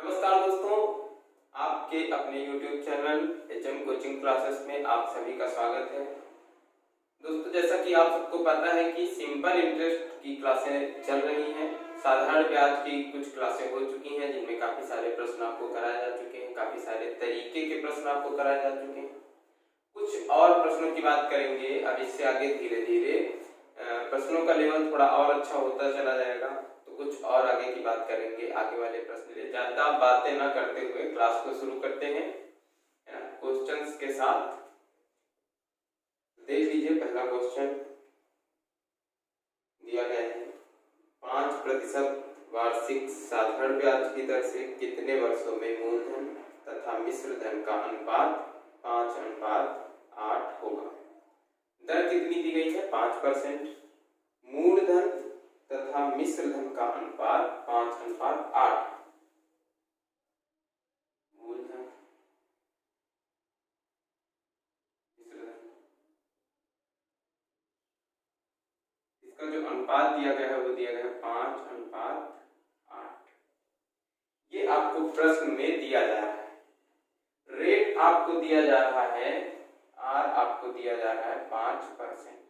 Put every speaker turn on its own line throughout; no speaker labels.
नमस्कार दोस्तों, आपके अपने YouTube channel HM coaching classes में आप सभी का स्वागत है। दोस्तों, जैसा कि आप सबको पता है कि सिंपल इंटरेस्ट की क्लासें चल रही हैं। साधारण ब्याज की कुछ क्लासें हो चुकी हैं जिनमें काफी सारे प्रश्न आपको कराए जा चुके हैं, काफी सारे तरीके के प्रश्न आपको कराए जा चुके हैं। कुछ और प्रश्नों की बात करेंगे। अब इससे आगे धीरे धीरे प्रश्नों का लेवल थोड़ा और अच्छा होता चला जाएगा, तो कुछ और आगे की बात करेंगे। आगे वाले प्रश्न लिए ज्यादा बातें ना करते हुए क्लास को शुरू करते हैं क्वेश्चंस के साथ। देख लीजिए, पहला क्वेश्चन दिया गया है 5% वार्षिक साधारण ब्याज की दर से कितने वर्षों में मूलधन तथा मिश्र धन का अनुपात 5:8 होगा। दर कितनी दी गई है? 5%। मूलधन तथा मिश्र धन का अनुपात 5:8। मूलधन मिश्र धन, इसका जो अनुपात दिया गया है वो दिया गया है 5:8। ये आपको प्रश्न में दिया जा रहा है। रेट आपको दिया जा रहा है, आर आपको दिया जा रहा है 5%।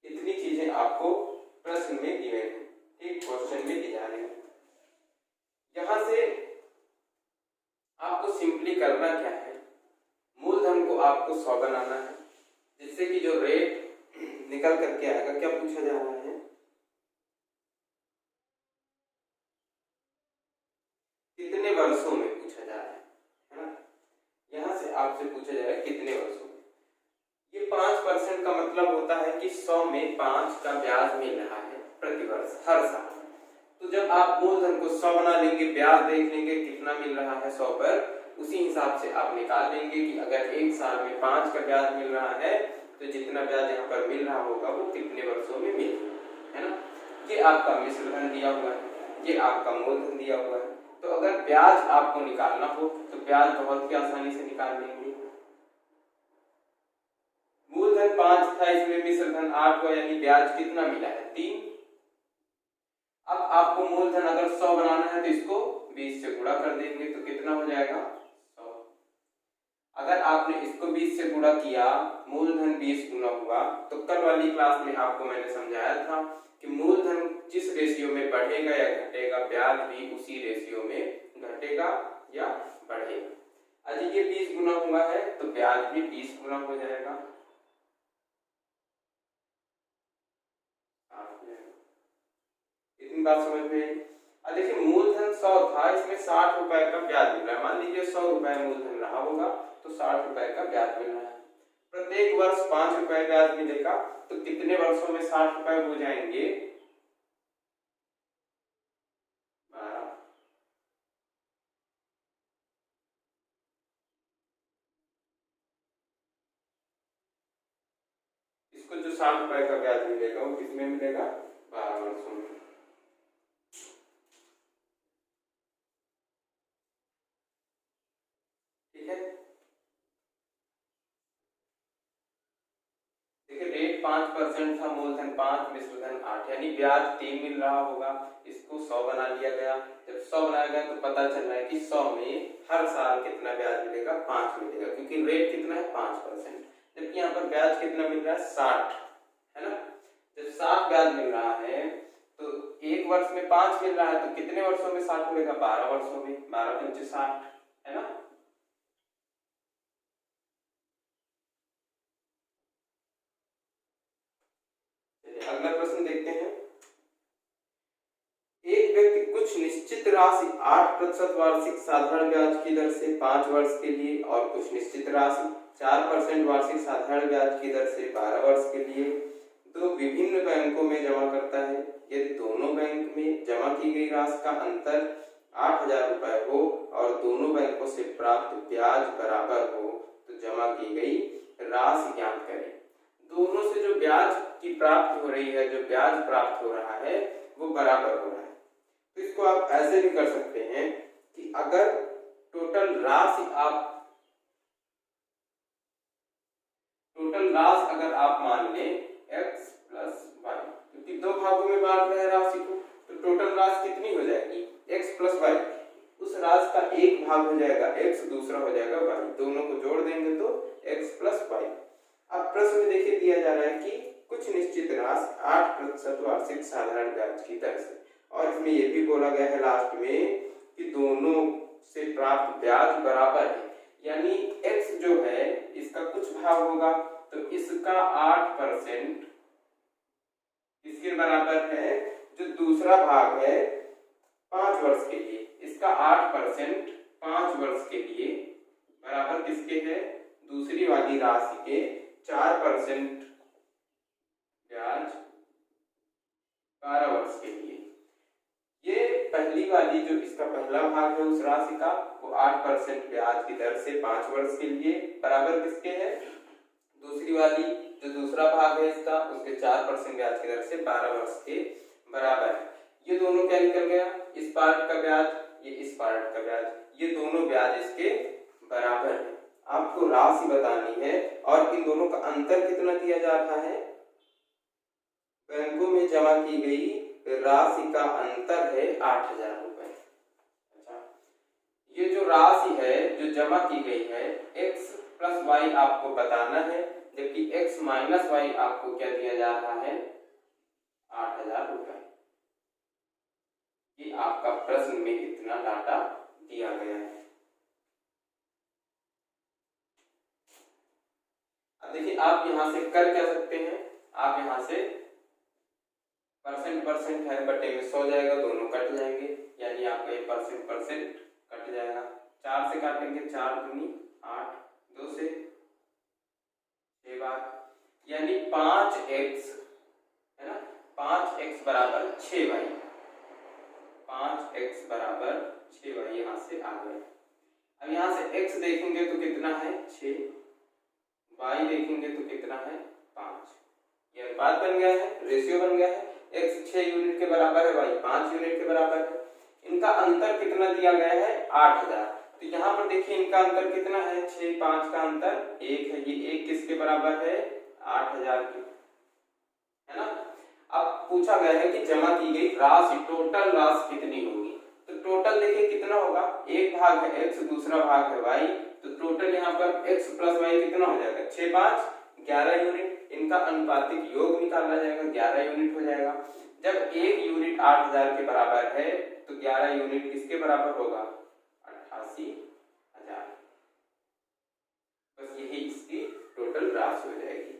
इतनी चीजें आपको प्रश्न में दी गई हैं, ठीक, क्वेश्चन में दी जा रही है। यहां से आपको सिंपली करना क्या है, मूलधन को आपको 100 बनाना है, जिससे कि जो रेट निकल करके आएगा, क्या पूछा जा रहा है, कितने वर्षों में पूछा जा रहा है ना। यहां से आपसे पूछा जा रहा है कितने वर्षों में। ये 5% का मतलब होता है कि 100 में 5 का ब्याज मिल रहा है प्रति वर्ष, हर साल। तो जब आप मूलधन को 100 बना लेंगे, ब्याज देख लेंगे कितना मिल रहा है 100 पर, उसी हिसाब से आप निकाल लेंगे कि अगर एक साल में 5 का ब्याज मिल रहा है तो जितना ब्याज यहाँ पर मिल रहा होगा वो कितने वर्षों में मिल रहा है ना। ये आपका मिश्र धन दिया हुआ है, ये आपका मूलधन दिया हुआ है। तो अगर ब्याज आपको निकालना हो तो ब्याज बहुत ही आसानी से निकाल लेंगे। मूलधन 5 था, इसमें मिश्र धन 8 हुआ, यानी ब्याज कितना मिला है? 3। अब आपको मूलधन अगर 100 बनाना है तो इसको 20 से गुणा कर देंगे तो कितना हो जाएगा? 100। अगर आपने इसको 20 से गुणा किया, मूलधन 20 गुना हुआ, तो कल वाली क्लास में आपको मैंने समझाया था कि मूलधन जिस रेशियो में बढ़ेगा या घटेगा, ब्याज भी उसी रेशियो में घटेगा या बढ़ेगा। आज ये 20 गुना हुआ है तो ब्याज भी 20 गुना हो जाएगा। इतनी बात समझ में आई। अब देखिए, मूलधन 100 था, इसमें 60 रुपए का ब्याज मिल रहा है। मान लीजिए 100 रुपए मूलधन रहा होगा तो 60 रुपए का ब्याज मिल रहा है। प्रत्येक वर्ष 5 रुपए ब्याज मिलेगा, तो कितने वर्षों में 60 रुपए हो जाएंगे? 12। इसको जो 60 रुपए का ब्याज मिलेगा वो किसमें मिलेगा? 12 वर्षों में। ठीक है, देखिए रेट 5% था, मूलधन 5, मिश्र धन 8, यानी ब्याज 3 मिल रहा होगा। इसको 100 बना लिया गया। जब 100 बनाया गया तो पता चल रहा है कि 100 में हर साल कितना ब्याज मिलेगा? 5 मिलेगा, क्योंकि रेट कितना है? 5%। जबकि यहाँ पर ब्याज कितना मिल रहा है? 60, है ना। जब 60 ब्याज मिल रहा है तो एक वर्ष में 5 मिल रहा है, तो कितने वर्षों में 60 मिलेगा? 12 वर्षों में। 12 पंचे 60, है ना। अगला प्रश्न देखते हैं। एक व्यक्ति कुछ निश्चित राशि 8% वार्षिक साधारण ब्याज की दर से 5 वर्ष के लिए और कुछ निश्चित राशि 4% वार्षिक साधारण ब्याज की दर से 12 वर्ष के लिए दो विभिन्न बैंकों में जमा करता है। यदि दोनों बैंक में जमा की गई राशि का अंतर 8,000 रुपए हो और दोनों बैंकों से प्राप्त ब्याज बराबर हो तो जमा की गई राशि ज्ञात करें। दोनों से जो ब्याज की प्राप्ति हो रही है, जो ब्याज प्राप्त हो रहा है वो बराबर हो रहा है। तो इसको आप ऐसे भी कर सकते हैं कि अगर टोटल राशि अगर आप मान लें x + y, क्योंकि 2 भागों में बांट रहे हैं राशि को, तो टोटल राशि कितनी हो जाएगी? x प्लस वाई, उस राशि का एक भाग हो जाएगा x, दूसरा हो जाएगा y, दोनों को जोड़ देंगे तो x प्लस वाई। अब प्रश्न में देखिए दिया जा रहा है कि कुछ निश्चित राशि 8% वार्षिक साधारण ब्याज की दर से, और इसमें यह भी बोला गया है लास्ट में कि दोनों से प्राप्त ब्याज बराबर है, यानी x जो है इसका कुछ भाग होगा तो इसका 8% इसके बराबर है, जो दूसरा भाग है 5 वर्ष के लिए, इसका 8% 5 वर्ष के लिए बराबर किसके है, दूसरी वाली राशि के 4% ब्याज 12 वर्ष के लिए। ये पहली वाली जो इसका पहला भाग है उस राशि का, वो 8% ब्याज की दर से 5 वर्ष के लिए बराबर किसके है, दूसरी वाली जो दूसरा भाग है इसका, उसके 4% ब्याज की दर से 12 वर्ष के बराबर है। ये दोनों क्या निकल गया, इस पार्ट का ब्याज, ये इस पार्ट का ब्याज, ये दोनों ब्याज इसके बराबर है। आपको राशि बतानी है और इन दोनों का अंतर कितना दिया जा रहा है, बैंकों में जमा की गई राशि का अंतर है 8,000 रुपए। अच्छा, ये जो राशि है जो जमा की गई है x प्लस वाई आपको बताना है, जबकि x माइनस वाई आपको क्या दिया जा रहा है, 8,000 रुपए। ये आपका प्रश्न में इतना डाटा दिया गया है। अब देखिए आप यहां से कर क्या सकते हैं, आप यहां से परसेंट है बटे में 100 जाएगा, दोनों कट जाएंगे, यानी आपका ये परसेंट कट जाएगा। 4 से काटेंगे, 4 दूनी 8, 2 से 6 बार, यानी 5x है ना, 5x बराबर 6y, 5x बराबर 6y यहां से आ गए। अब यहां से x देखेंगे तो कितना है 6, y देखेंगे तो कितना है 5, ये अनुपात बन गया है, रेशियो बन गया है, x 6 यूनिट के बराबर है, y 5 यूनिट के बराबर है। इनका अंतर कितना दिया गया है 8,000, तो यहाँ पर देखिए इनका अंतर कितना है, 6 5 का अंतर 1 है, ये 1 किसके बराबर है 8,000 की, है ना। अब पूछा गया है कि जमा की गई राशि, टोटल राशि कितनी होगी, तो टोटल देखिए कितना होगा, एक भाग है x, दूसरा भाग है y, तो टोटल यहाँ पर x प्लस y कितना हो जाएगा, 6 5 11 यूनिट, इनका अनुपातिक योग निकाला जाएगा, 11 यूनिट हो जाएगा। जब एक यूनिट 8,000 के बराबर है तो 11 यूनिट किसके बराबर होगा, 88,000। बस यही इसकी टोटल राशि हो जाएगी।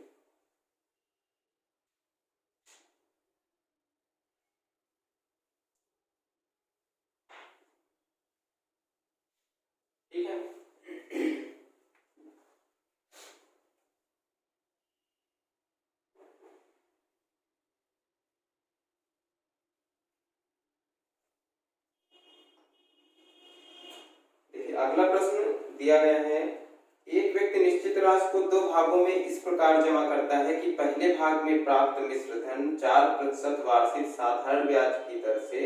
ठीक है, अगला प्रश्न दिया गया है, एक व्यक्ति निश्चित राशि को 2 भागों में इस प्रकार जमा करता है कि पहले भाग में प्राप्त मिश्र धन 4% वार्षिक साधारण ब्याज की दर से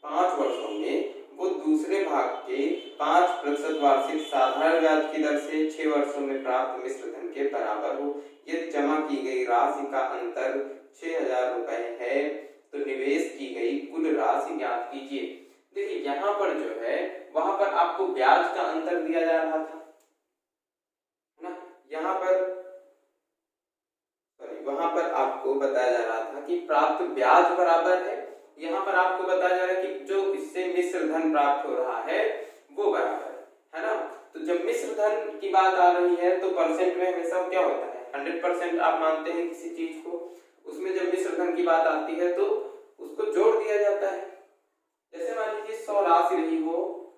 5 वर्षों में वो दूसरे भाग के 5% वार्षिक साधारण ब्याज की दर से 6 वर्षों में प्राप्त मिश्र धन के बराबर हो। यदि जमा की गई राशि का अंतर 6,000 रुपए है तो निवेश की गई कुल राशि ज्ञात कीजिए। देखिए यहाँ पर जो है वहां पर आपको ब्याज का अंतर दिया जा रहा था ना, यहाँ पर वहां पर आपको बताया जा रहा था कि प्राप्त ब्याज बराबर है, यहाँ पर आपको बताया जा रहा है कि जो इससे मिश्र धन प्राप्त हो रहा है वो बराबर है ना। तो जब मिश्र धन की बात आ रही है तो परसेंट में हमेशा क्या होता है, 100% आप मानते हैं किसी चीज को, उसमें जब मिश्र धन की बात आती है तो उसको जोड़ दिया जाता है। जैसे मान लीजिए 100 राशि रही हो,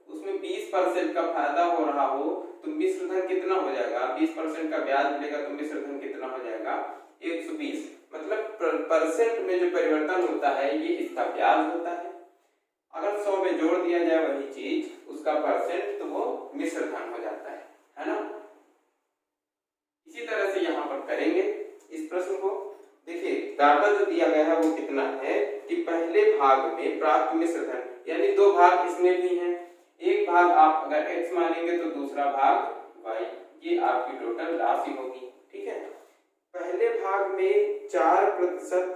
उसमें 20% का फायदा हो रहा हो तो मिश्र धन कितना हो जाएगा, 20% का ब्याज मिलेगा तो मिश्र धन कितना हो जाएगा 120। मतलब परसेंट में जो परिवर्तन होता है ये इसका ब्याज होता है। अगर 100 में जोड़ दिया जाए वही चीज उसका परसेंट तो वो मिश्र धन हो जाता है ना। इसी तरह से यहाँ पर करेंगे इस प्रश्न को। देखिए डाटा जो दिया गया है वो कितना है कि पहले भाग में प्राप्त मिश्र धन, यानी 2 भाग इसमें भी हैं, एक भाग आप अगर x मानेंगे तो दूसरा भाग y, ये आपकी टोटल राशि होगी। ठीक है, पहले भाग में 4%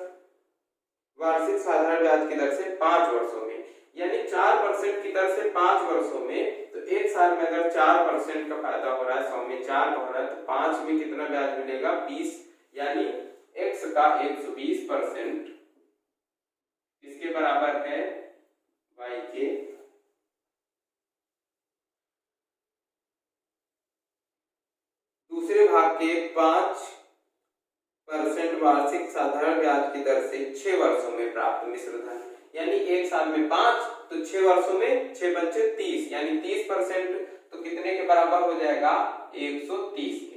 वार्षिक साधारण ब्याज की दर से 5 वर्षों में, यानी 4% की दर से 5 वर्षों में, तो एक साल में अगर 4% का फायदा हो रहा है, 100 में 4 हो रहा है, तो 5 में कितना ब्याज मिलेगा? 20। यानी x का 120% इसके बराबर है y के दूसरे भाग के 5% वार्षिक साधारण ब्याज की दर से 6 वर्षों में प्राप्त मिश्र धन। यानी एक साल में 5, तो 6 वर्षों में 6 पंचे 30, यानी 30%, तो कितने के बराबर हो जाएगा? 130 के।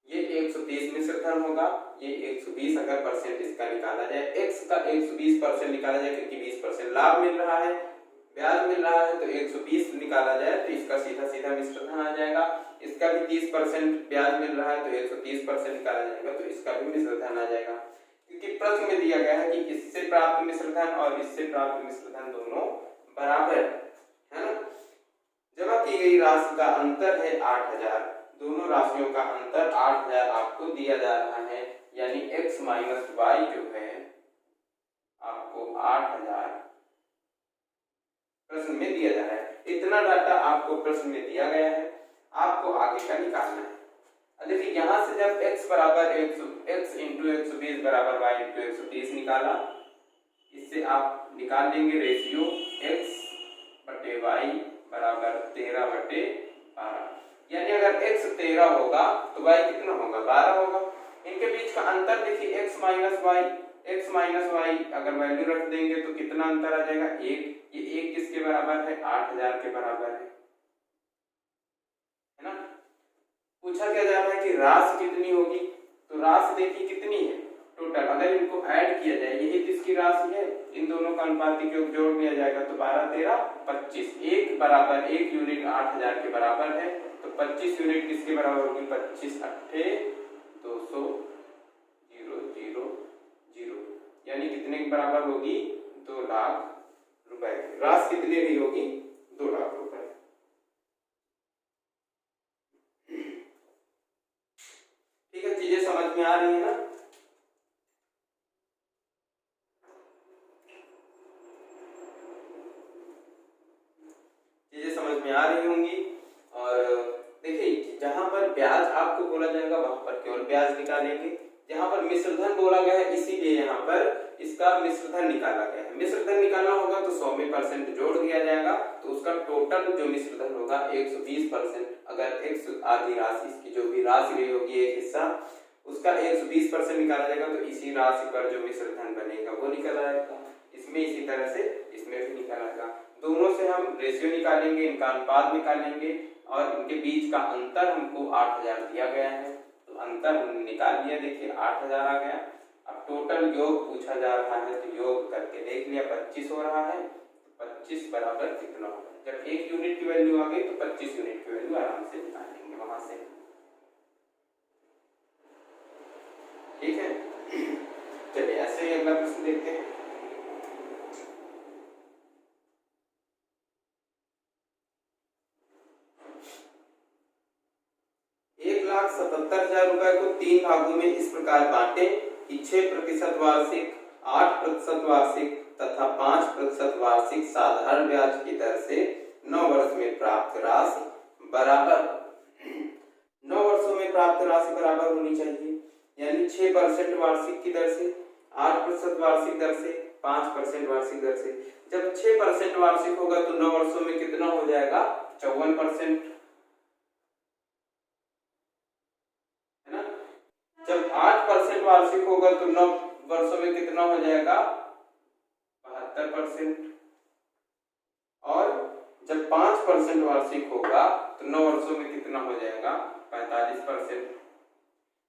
ये 130 मिश्र धन होगा, ये 120 अगर परसेंट इसका निकाला जाए, x का 120% निकाला जाए क्योंकि 20% लाभ मिल रहा है, ब्याज मिल रहा है, तो 120 निकाला जाए तो इसका सीधा सीधा मिश्र धन आ जाएगा। इसका भी 30% ब्याज मिल रहा है तो 130% निकाला जाएगा तो इसका भी मिश्र धन आ जाएगा। क्योंकि प्रश्न में दिया गया है कि इससे प्राप्त मिश्र धन और इससे प्राप्त मिश्र धन दोनों बराबर है ना। जमा की गई राशि का अंतर है 8000, दोनों राशियों का अंतर 8000 आपको दिया जा रहा है, यानी x माइनस वाई जो है आपको 8000 प्रश्न में दिया जा रहा है। इतना डाटा आपको प्रश्न में दिया गया है, आपको आगे का निकालना है। देखिए यहां से जब x बराबर x इंटू 120 बराबर y इंटू 130 निकाला, इससे आप निकाल लेंगे रेशियो x बटे y बराबर 13/12। यानी अगर x 13 होगा तो y कितना होगा? 12 होगा। इनके बीच का अंतर देखिए x माइनस वाई अगर वैल्यू रख देंगे तो कितना अंतर आ जाएगा? 1। ये 1 किसके बराबर है? 8000 के बराबर है ना। पूछा क्या जा रहा है कि राशि कितनी होगी, तो राशि देखिए कितनी है टोटल, अगर इनको ऐड किया जाए, यही किसकी राशि है, इन दोनों का अनुपातिक योग जोड़ दिया जाएगा तो 12 13 25, 1 बराबर 1 यूनिट 8000 के बराबर है, तो 25 यूनिट किसके बराबर होगी? 25 अट्ठे 200 000, यानी कितने के बराबर होगी? 2 लाख रुपए। राशि कितनी भी होगी? 2 लाख रुपए। ठीक है, चीजें समझ में आ रही है ना। चीजें समझ में आ रही होंगी। और देखिए जहां पर ब्याज आपको बोला जाएगा वहां पर केवल ब्याज निकालेंगे, जहां पर मिश्रधन बोला गया है इसीलिए यहाँ पर इसका मिश्रधन निकाला गया है। मिश्रधन निकालना होगा तो 100 में परसेंट जोड़ दिया जाएगा, तो उसका टोटल जो मिश्रधन होगा 120%। अगर x आधी राशि इसकी जो भी राशि रही होगी एक हिस्सा, उसका 120% निकाला जाएगा, तो इसी राशि पर जो मिश्रधन बनेगा वो निकल आएगा। इसमें इसी तरह से इसमें भी निकल आएगा। दोनों से हम रेशियो निकालेंगे, इनका अनुपात निकालेंगे और इनके बीच का अंतर हमको 8000 दिया गया है, तो अंतर हमने निकाल लिया। देखिए 8000 आ गया। अब टोटल योग पूछा जा रहा है तो योग करके देख लिया, 25 हो रहा है, तो 25 बराबर कितना होगा? जब 1 यूनिट की वैल्यू आ गई तो 25 यूनिट की वैल्यू आराम से निकाल लेंगे वहां से। ठीक है, चलिए ऐसे ही अगला प्रश्न देखते हैं। ₹1,77,000 को 3 भागों में इस प्रकार बांटे कि 6% वार्षिक, 8% वार्षिक तथा 5% वार्षिक साधारण ब्याज की दर से 9 वर्ष में प्राप्त राशि बराबर 9 वर्षों में प्राप्त राशि बराबर होनी चाहिए। यानी 6% वार्षिक की दर से, 8% वार्षिक दर से, 5% वार्षिक दर से। जब 6% वार्षिक होगा तो 9 वर्षों में कितना हो जाएगा? 54%, है ना। जब 8% वार्षिक होगा तो 9 वर्षों में कितना हो जाएगा? 72%। और जब 5% वार्षिक होगा तो 9 वर्षों में कितना हो जाएगा? 45%।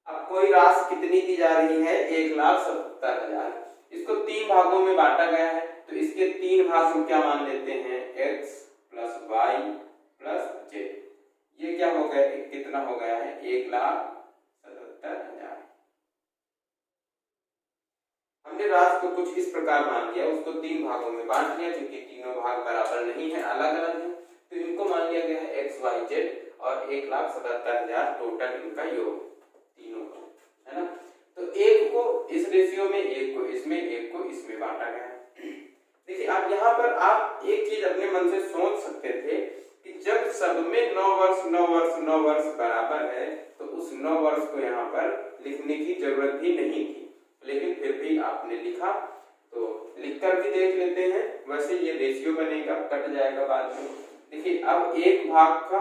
अब कोई राशि कितनी दी जा रही है? 1,77,000। इसको 3 भागों में बांटा गया है, तो इसके 3 भाग हम क्या मान लेते हैं? x plus Y plus Z. ये क्या हो गया? कितना हो गया है? 1,77,000। हमने राशि को कुछ इस प्रकार मान लिया, उसको 3 भागों में बांट लिया, क्योंकि तीनों भाग बराबर नहीं है, अलग अलग है, तो इनको मान लिया गया है x y z और 1,77,000 टोटल इनका योग तीनों का, है ना। तो एक को इस रेशियो में, एक को इसमें, एक को इसमें बांटा गया है। देखिए आप यहाँ अपने मन से सोच सकते थे कि जब सब में 9 वर्ष 9 वर्ष 9 वर्ष बराबर है तो उस 9 वर्ष को यहाँ पर लिखने की जरूरत भी नहीं थी, लेकिन फिर भी आपने लिखा। तो लिखकर भी देख लेते हैं। वैसे ये रेशियो बनेगा, कट जाएगा बाद में। देखिए अब एक भाग का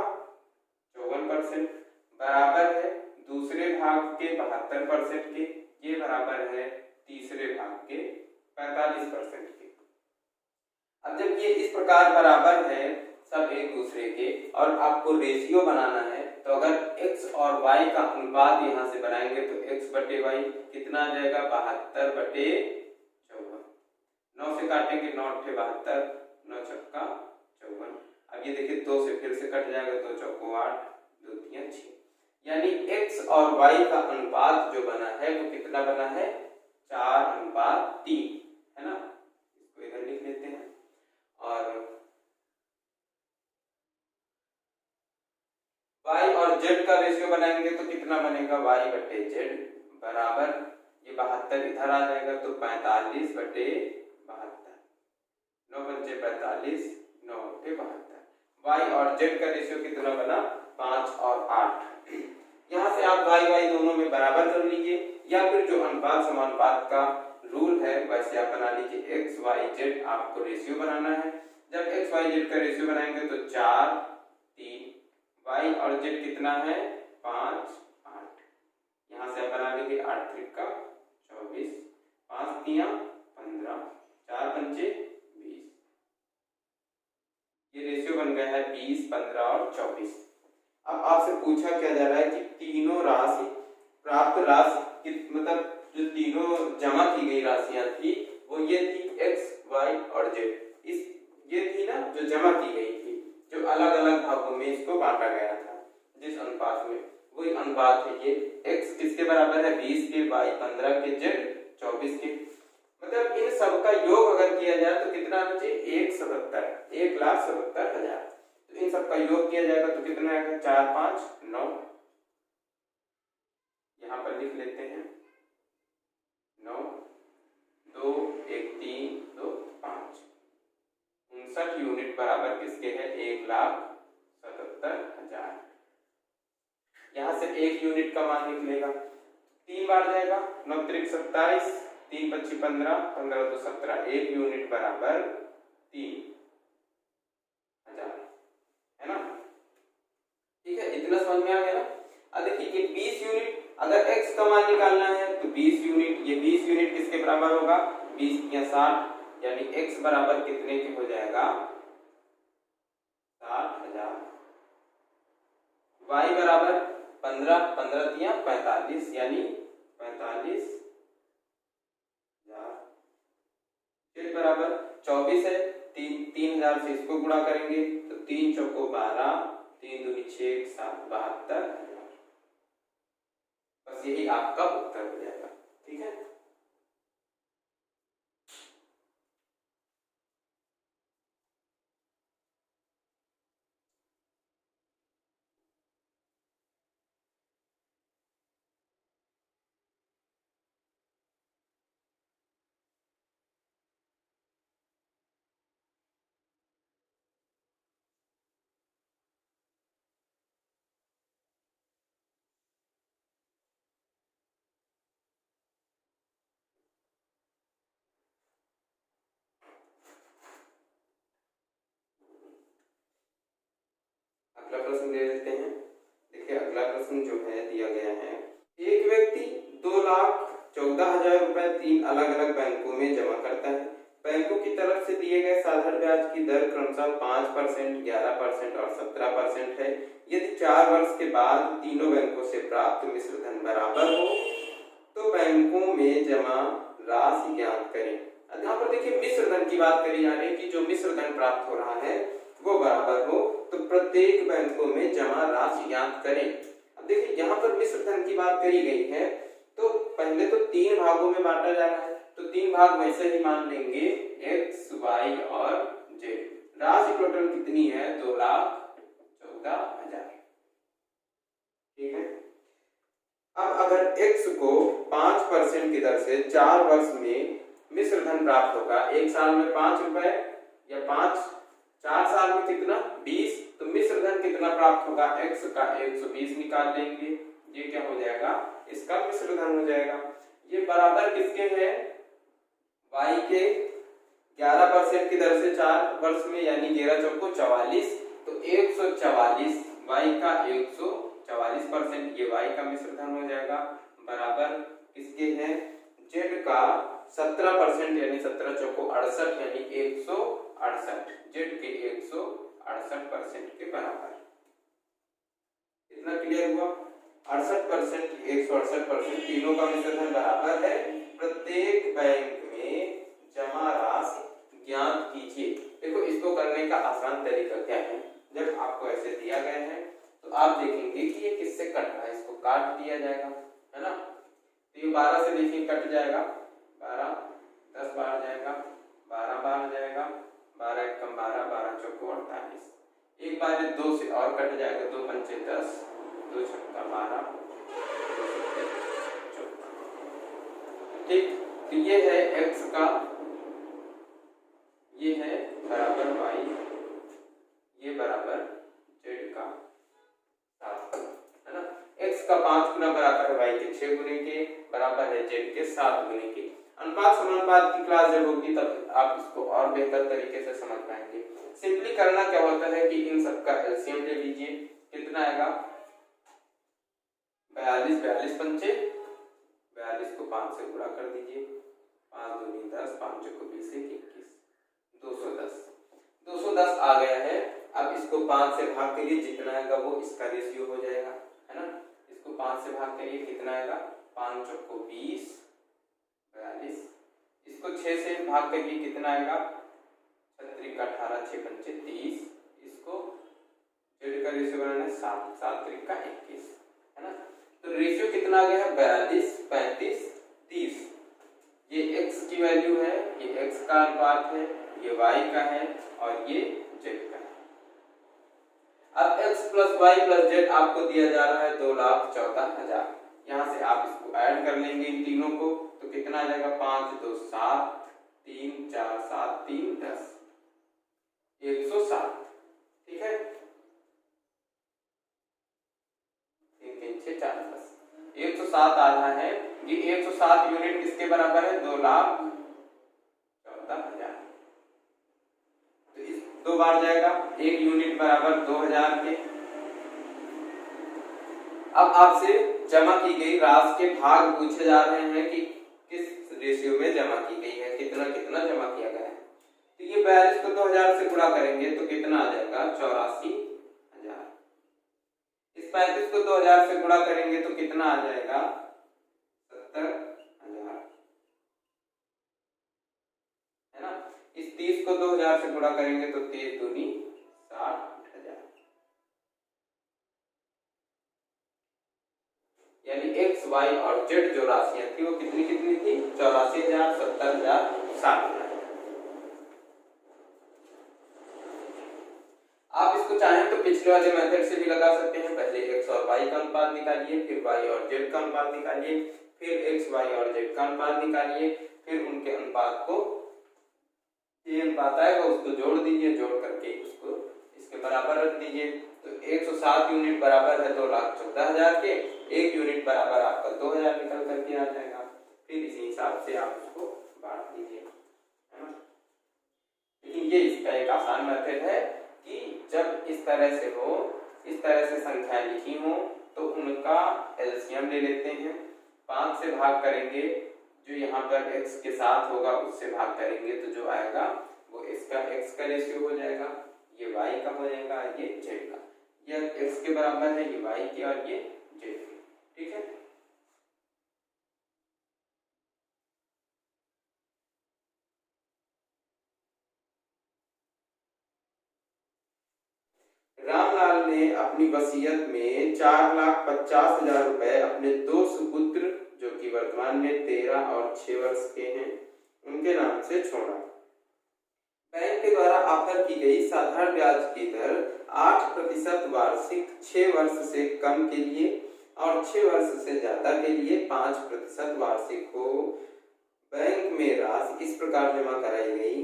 54% बराबर है दूसरे भाग के 72% के, ये बराबर है तीसरे भाग के 45% के। अब जब ये इस प्रकार बराबर है सब एक दूसरे के और आपको रेशियो बनाना है, तो अगर x और y का अनुपात यहाँ से बनाएंगे तो x बटे y कितना आ जाएगा 72 बटे 54। 9 से काटेंगे 9 अट्ठे 72, 9 छक्का 54। अब ये देखिए 2 से फिर से कट जाएगा, 2 चौको 8, 2 तिया 6, यानी x और y का अनुपात जो बना है वो कितना बना है 4:3, है ना। इसको इधर लिख लेते हैं। और y और z का रेशियो बनाएंगे तो कितना बनेगा y बटे z बराबर, ये 72 इधर आ जाएगा तो 45 बटे 72, 9 पंचे 45, 9 अट्ठे 72। y और z का रेशियो कितना बना 5 और 8। यहाँ से आप y y दोनों में बराबर कर लीजिए, या फिर जो अनुपात समानुपात का रूल है वैसे आप बना लीजिए। x y z आपको रेशियो बनाना है। जब x y z का रेशियो बनाएंगे तो 4 3, y और z कितना है 5 8। यहाँ से आप बना लेंगे 8 त्रिका 24, 5 तिया 15, 4 पंचे 20। ये रेशियो बन गया है 20, 15 और 24। अब आपसे पूछा क्या जा रहा है कि तीनों राशि प्राप्त राशि मतलब जो तीनों जमा की गई राशियां थी वो ये थी x y और z। इस ये थी ना जो जमा की गई थी, जो अलग अलग भागों में इसको बांटा गया था जिस अनुपात में, वही अनुपात है ये। x किसके बराबर है 20 के, y 15 के, z 24 के। मतलब इन सब का योग अगर किया जाए तो कितना आना चाहिए 1,77,000। तो इन सब का योग किया जाएगा तो कितना आएगा 4 5 9। यहाँ पर लिख लेते हैं 9 2 1 3 2 5, 59 यूनिट बराबर किसके है 1,77,000। यहाँ से 1 यूनिट का मान निकलेगा, 3 बार जाएगा, 9 त्रिक 27, 3 पच्ची 15, 15 2 17, 1 यूनिट बराबर 3,000, है ना। ठीक है, इतना समझ में आ गया ना। अब देखिए ये 20 यूनिट, अगर x का मान निकालना है तो 20 यूनिट, ये 20 यूनिट किसके बराबर होगा 20 या 60, यानी x बराबर कितने के हो जाएगा 60,000। y बराबर 15, 15 या 45, यानी 45,000। z बराबर 24 है, 3,000 से इसको गुणा करेंगे तो 3 चौको 12, 3 दूनी 6, 7 72,000। बस यही आपका उत्तर हो जाएगा। ठीक है, अगला प्रश्न दे देते हैं। देखिए अगला प्रश्न जो है दिया गया है, एक व्यक्ति 2,14,000 रुपए 3 अलग अलग बैंकों में जमा करता है। बैंकों की तरफ से दिए गए साधारण ब्याज की दर क्रमशः 5%, 11% और 17% है। यदि 4 वर्ष के बाद तीनों बैंकों से प्राप्त मिश्र धन बराबर हो तो बैंकों में जमा राशि ज्ञात करें। यहाँ पर देखिए मिश्र धन की बात करी जा रही है कि जो मिश्र धन प्राप्त हो रहा है वो बराबर हो तो प्रत्येक बैंकों में जमा राशि ज्ञात करें। अब देखिए यहाँ पर मिश्र धन की बात करी गई है तो पहले तो 3 भागों में बांटा जा रहा है, तो 3 भाग वैसे ही मान लेंगे x, y और z। राशि टोटल कितनी है 2,14,000। ठीक है, अब अगर x को 5% की दर से 4 वर्ष में मिश्र धन प्राप्त होगा, एक साल में 5 रुपए या 5 4 साल में कितना 20, तो मिश्र धन कितना प्राप्त होगा, x का 120 निकाल लेंगे, ये क्या हो जाएगा, इसका मिश्र धन हो जाएगा। ये बराबर किसके है, y के 11% की दर से 4 वर्ष में, यानी 11 चौको 44, तो 144 y का 144%, ये y का मिश्र धन हो जाएगा, बराबर किसके है, z का 17%, यानी 17 चौको 68, यानी 168, z के 168% के बराबर। इतना क्लियर हुआ। 68%, 168% तीनों का मिश्र धन बराबर है। प्रत्येक बैंक में जमा राशि ज्ञात कीजिए। देखो इसको करने का आसान तरीका क्या है, जब आपको ऐसे दिया गया है तो आप देखेंगे कि ये किससे कट रहा है, इसको काट दिया जाएगा, है ना। तो ये 12 से देखिए कट जाएगा, 12 10 बार जाएगा, 12 बार जाएगा, 12 एक कम 12, 12 चौको 48, एक बार 2 से और कट जाएगा, 2 पंचे 10, 2 छक्का 12, 2 छक्के 14। ठीक, तो ये है x का, ये है बराबर y, ये बराबर z का 7, है ना। x का 5 गुना बराबर है y के 6 गुने के, बराबर है z के 7 गुने के। अनुपात समानुपात की क्लास जब होगी तब आप इसको और बेहतर तरीके से समझ पाएंगे। सिंपली करना क्या होता है कि इन सबका एलसीएम ले लीजिए, कितना आएगा, 42, 42 पंचे 42 को 5 से गुणा कर दीजिए, 5 दूनी 10, 5 चौको 20, 21, 210, 210 आ गया है। अब इसको 5 से भाग करिए, जितना आएगा वो इसका रेशियो हो जाएगा, है ना। इसको 5 से भाग करिए, कितना आएगा, 5 चौको 20, 42, इसको 6 से भाग करिए, कितना आएगा, 36 का 18, 6 पंचे 30, इसको जेड का रेशियो बनाना है 7, 7 3 का 21, है ना। तो रेशियो कितना आ गया है, 42, 35, 30। ये x की वैल्यू है, ये x का अनुपात है, ये y का है और ये z का है। अब x plus y plus z आपको दिया जा रहा है 2,14,000। यहाँ से आप इसको ऐड कर लेंगे इन तीनों को, तो कितना आ जाएगा, 5 2 7, 3 4 7 3 10, 107। ठीक है, 3 3 6 4 10, 107 आ रहा है। ये 107 यूनिट किसके बराबर है, 2,14,000। तो इस 2 बार जाएगा, 1 यूनिट बराबर 2,000 के। अब आपसे जमा की गई राशि के भाग पूछे जा रहे हैं कि किस रेशियो में जमा की गई है, कितना कितना जमा किया गया है। तो ये 42 को 2,000 से गुणा करेंगे तो कितना आ जाएगा, 84,000। इस 35 को 2,000 से गुणा करेंगे तो कितना आ जाएगा, 70,000, है ना। इस 30 को 2,000 से गुणा करेंगे तो 30 दूनी 60,000, यानी x, y और z जो राशियां थी वो कितनी कितनी थी, 84,000, 70,000, 60,000। आप इसको चाहें तो पिछले वाले मेथड से भी लगा सकते हैं। पहले x और y का अनुपात निकालिए, फिर y और z का अनुपात निकालिए, फिर x, y और z का अनुपात निकालिए, फिर उनके अनुपात को, ये अनुपात आएगा उसको जोड़ दीजिए, जोड़ करके उसको इसके बराबर रख दीजिए। तो 107 यूनिट बराबर है 2,14,000 के, 1 यूनिट बराबर आपका 2,000 निकल करके आ जाएगा। फिर इसी हिसाब से आप उसको बांट दीजिए, है ना। लेकिन ये इसका एक आसान मेथड है कि जब इस तरह से हो, इस तरह से संख्याएं लिखी हो तो उनका एलसीएम ले लेते हैं, 5 से भाग करेंगे, जो यहाँ पर x के साथ होगा उससे भाग करेंगे तो जो आएगा वो इसका x का रेशियो हो जाएगा, ये y का हो जाएगा, ये z का। यह x के बराबर है, ये y के और ये z के। ठीक है, रामलाल ने अपनी वसीयत में 4,50,000 रुपए अपने 2 सुपुत्र जो कि वर्तमान में 13 और 6 वर्ष के हैं उनके नाम से छोड़ा। बैंक के द्वारा ऑफर की गई साधारण ब्याज की दर 8% वार्षिक 6 वर्ष से कम के लिए और 6 वर्ष से ज्यादा के लिए 5% वार्षिक हो। बैंक में राशि इस प्रकार जमा कराई गई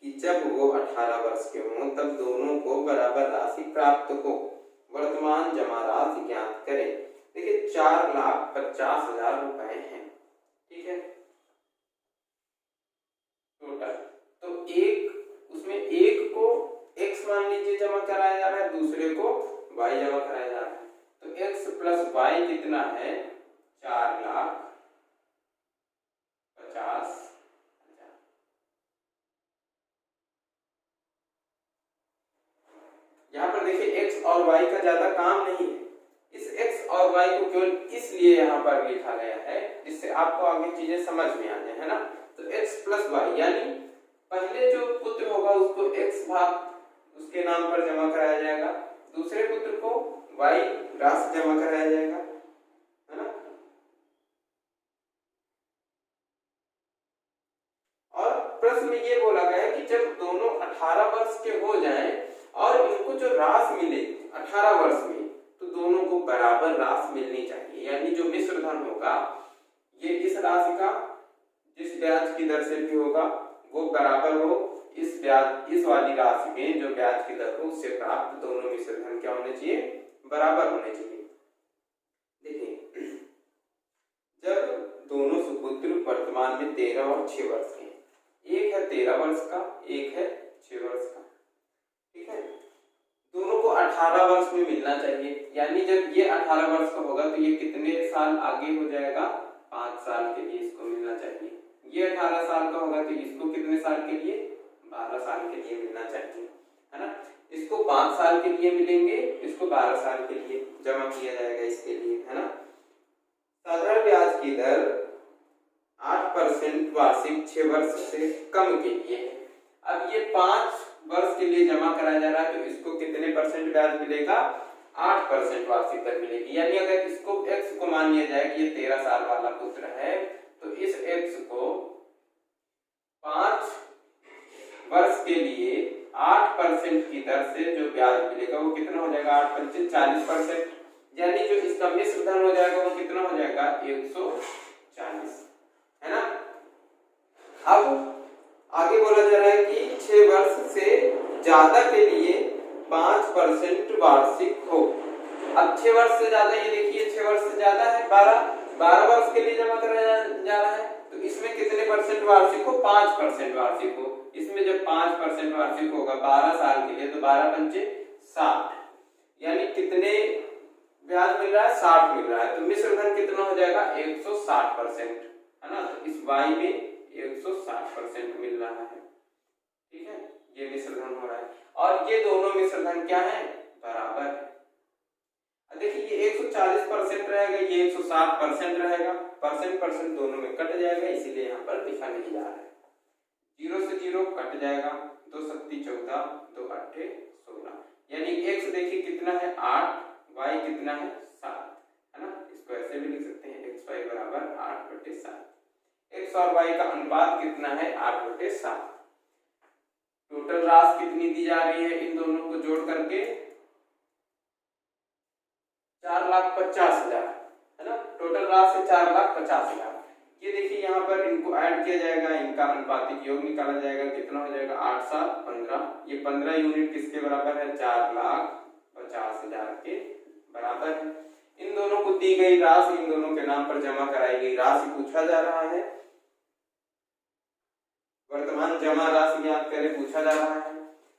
कि जब वो 18 वर्ष के हों तब दोनों को बराबर राशि प्राप्त हो। वर्तमान जमा राशि ज्ञात करें। देखिए 4,50,000 रुपए हैं, ठीक है टोटल। तो एक उसमें एक को x मान लीजिए जमा कराया जा रहा है, दूसरे को y जमा कराया जा रहा है। तो x प्लस y कितना है 4,50,000। यहाँ पर देखिए x और y का ज्यादा काम नहीं है, इस x और y को केवल इसलिए यहाँ पर लिखा गया है जिससे आपको आगे चीजें समझ में आ जाए, है ना। तो x प्लस वाई यानी पहले जो पुत्र होगा उसको x भाग उसके नाम पर जमा कराया जाएगा, दूसरे पुत्र को y राशि जमा कराया जाएगा, है ना। और प्रश्न में ये बोला गया है कि जब दोनों 18 वर्ष के हो जाएं और इनको जो राशि मिले 18 वर्ष में, तो दोनों को बराबर राशि मिलनी चाहिए। यानी जो मिश्र धन होगा ये इस राशि का जिस ब्याज की दर से भी होगा वो बराबर हो इस ब्याज इस वाली राशि में जो ब्याज की दर हो उससे प्राप्त दोनों मिश्र धन क्या होने चाहिए, बराबर होने चाहिए। देखिए जब दोनों सुपुत्र वर्तमान में 13 और 6 वर्ष के, एक है 13 वर्ष का, एक है 6 वर्ष का, ठीक है। दोनों को 18 वर्ष में मिलना चाहिए। यानी जब ये 18 वर्ष का होगा तो ये कितने साल आगे हो जाएगा, 5 साल के लिए इसको मिलना चाहिए। ये 18 साल का होगा तो इसको कितने साल के लिए, 12 साल के लिए मिलना चाहिए, है ना। इसको 5 साल के लिए मिलेंगे, इसको 12 साल के लिए जमा किया जाएगा इसके लिए, है ना। साधारण ब्याज की दर 8% वार्षिक 6 वर्ष से कम के लिए है। अब ये 5 वर्ष के लिए जमा कराया जा रहा है तो इसको कितने परसेंट ब्याज मिलेगा, 8% वार्षिक दर मिलेगी। यानी अगर इसको x को मान लिया जाए कि ये 13 साल वाला पुत्र है तो इस x को 5 वर्ष के लिए 8% की दर से जो ब्याज मिलेगा वो कितना हो जाएगा, 8 40%। यानी जो इसका मिश्र धन हो जाएगा वो कितना हो जाएगा, 140, है ना। अब आगे बोला जा रहा है कि 6 वर्ष से ज्यादा के लिए 5% वार्षिक हो। अब 6 वर्ष से ज्यादा, ये देखिए 6 वर्ष से ज्यादा है 12 वर्ष के लिए जमा कराया जा रहा है तो इसमें कितने परसेंट वार्षिक हो, 5% वार्षिक हो। इसमें जब 5% वार्षिक होगा 12 साल के लिए तो 12 पंचे 60, यानी कितने ब्याज मिल रहा है, 60 मिल रहा है। तो मिश्र धन कितना हो जाएगा, 160%, है ना। तो इस y में 160% मिल रहा है, ठीक है। ये मिश्र धन हो रहा है और ये दोनों मिश्र धन क्या है, बराबर है। देखिए ये 140% रहेगा, ये 160% रहेगा, परसेंट दोनों में कट जाएगा इसीलिए यहाँ पर लिखा नहीं जा रहा है। 0 से 0 कट जाएगा, 2 सत्ती 14, 2 अट्ठे 16, यानी x देखिए कितना है 8, y कितना है 7, है ना। इसको ऐसे भी लिख सकते हैं xy बराबर 8/7। x और y का अनुपात कितना है, 8/7। टोटल राशि कितनी दी जा रही है इन दोनों को जोड़ करके, 4,50,000, है ना। टोटल राशि 4,50,000। ये देखिए यहाँ पर इनको ऐड किया जाएगा, इनका अनुपातिक योग निकाला जाएगा, कितना हो जाएगा 8 7 15। ये 15 यूनिट किसके बराबर है, 4,50,000 के बराबर है। इन दोनों को दी गई राशि इन दोनों के नाम पर जमा कराई गई राशि पूछा जा रहा है। वर्तमान जमा राशि ज्ञात करें पूछा जा रहा है।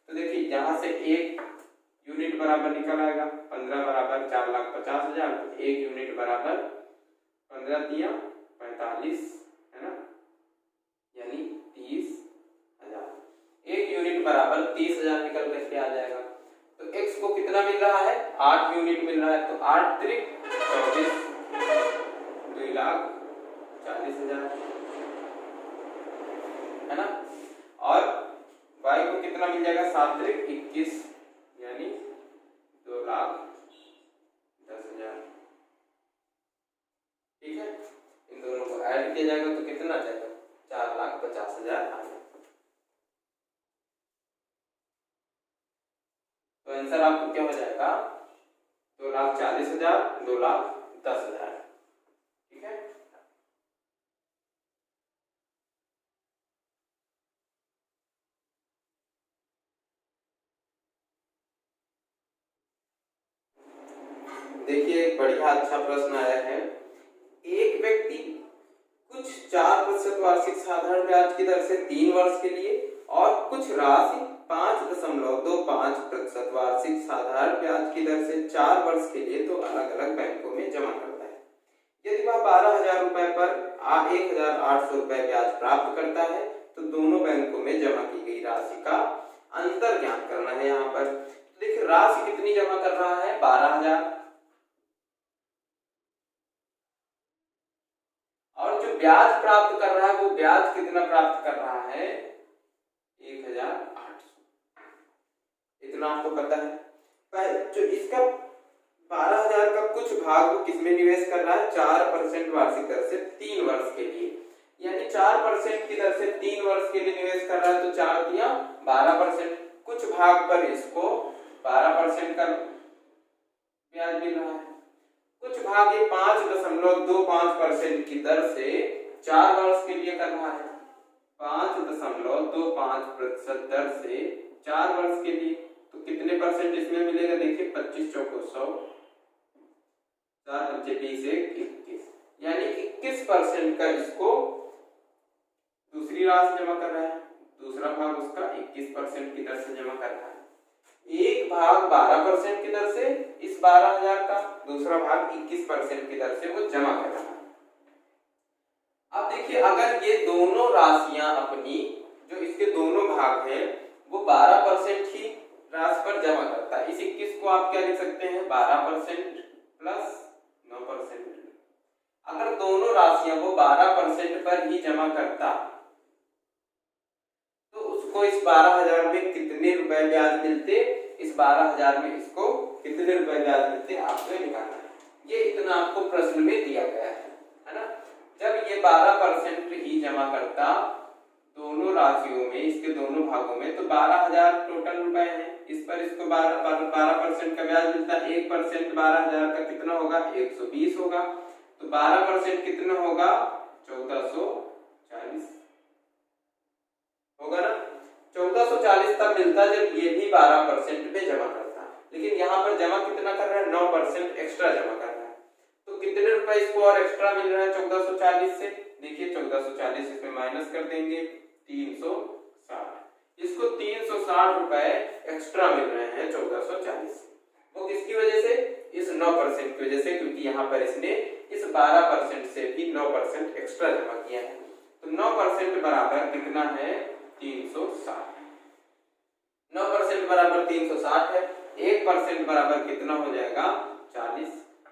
तो देखिए यहाँ से 1 यूनिट बराबर निकल आएगा, 15 बराबर 4,50,000, तो 1 यूनिट बराबर 15 दिया 45, है ना, यानी 30,000। 1 यूनिट बराबर 30,000 निकल करके आ जाएगा। तो x को कितना मिल रहा है, 8 यूनिट मिल रहा है, तो 8 त्रिक 24, 2,40,000, है ना। और y को कितना मिल जाएगा, 7 त्रिक 21, यानी 2,10,000, ठीक है। इन दोनों को ऐड किया जाएगा तो कितना आ जाएगा, 4,50,000 आ जाएगा। तो आंसर आपको क्या हो जाएगा, 2,40,000, 2,10,000, ठीक है। देखिए एक बढ़िया अच्छा प्रश्न आया है। एक व्यक्ति कुछ 4% वार्षिक साधारण ब्याज की दर से 3 वर्ष के लिए और कुछ राशि 5.25% वार्षिक साधारण ब्याज की दर से 4 वर्ष के लिए तो अलग अलग बैंकों में जमा करता है। यदि वह 12,000 रुपए पर 1,800 रुपए ब्याज प्राप्त करता है तो दोनों बैंकों में जमा की गई राशि का अंतर ज्ञात करना है। यहाँ पर देखिए राशि कितनी जमा कर रहा है, 12,000, और जो ब्याज प्राप्त कर रहा है वो ब्याज कितना प्राप्त कर रहा है, 1,800। इतना आपको पता है। पर जो इसका 12,000 का कुछ भाग वो किसमें निवेश कर रहा है, 4% वार्षिक दर से 3 वर्ष के लिए, यानी 4% की दर से 3 वर्ष के लिए निवेश कर रहा है तो 4 दिया 12%। कुछ भाग पर इसको 12% का ब्याज मिल रहा है, कुछ भाग ये 5.25% की दर से 4 वर्ष के लिए कर रहा है। 5.25% दर से 4 वर्ष के लिए तो कितने परसेंट इसमें मिलेगा, देखिए 25 चौको 100, 4 बच्चे 20 21, यानी 21% का इसको दूसरी राशि जमा कर रहा है, दूसरा भाग उसका 21% की दर से जमा कर रहा है। एक भाग 12% की दर से इस 12,000 का, दूसरा भाग 21% की दर से वो जमा कर रहा है। अब देखिए अगर ये दोनों राशियां अपनी जो इसके दोनों भाग हैं वो 12% ही राशि पर जमा करता है, इस 21 को आप क्या लिख सकते हैं, 12% प्लस 9%। अगर दोनों राशियां वो 12% पर ही जमा करता तो उसको इस 12,000 में कितने रुपए ब्याज मिलते, इस 12,000 में इसको कितने रुपए ब्याज मिलते आपको निकालना है। ये इतना आपको प्रश्न में दिया गया है ना। जब ये 12% ही जमा करता दोनों राशियों में, इसके दोनों भागों में, तो 12,000 टोटल रुपए हैं, इस पर इसको 12% का ब्याज मिलता है। 1% 12,000 का कितना होगा, 120 होगा, तो 12% कितना होगा, 1440 होगा ना। 1440 तब मिलता जब ये भी 12% पे जमा करता, लेकिन यहाँ पर जमा कितना कर रहा है, 9% एक्स्ट्रा जमा कर रहा है। तो कितने रुपए इसको और एक्स्ट्रा मिल रहा है 1440 से, देखिए 1440 इसमें माइनस कर देंगे, 360, इसको 360 रुपए एक्स्ट्रा मिल रहे हैं 1440 से। वो किसकी वजह से, इस 9% की वजह से, क्योंकि यहाँ पर इसने इस 12% से भी 9% एक्स्ट्रा जमा किया है। तो 9% बराबर कितना है, 360। 9% बराबर 360 है, 1% बराबर कितना हो जाएगा, 40,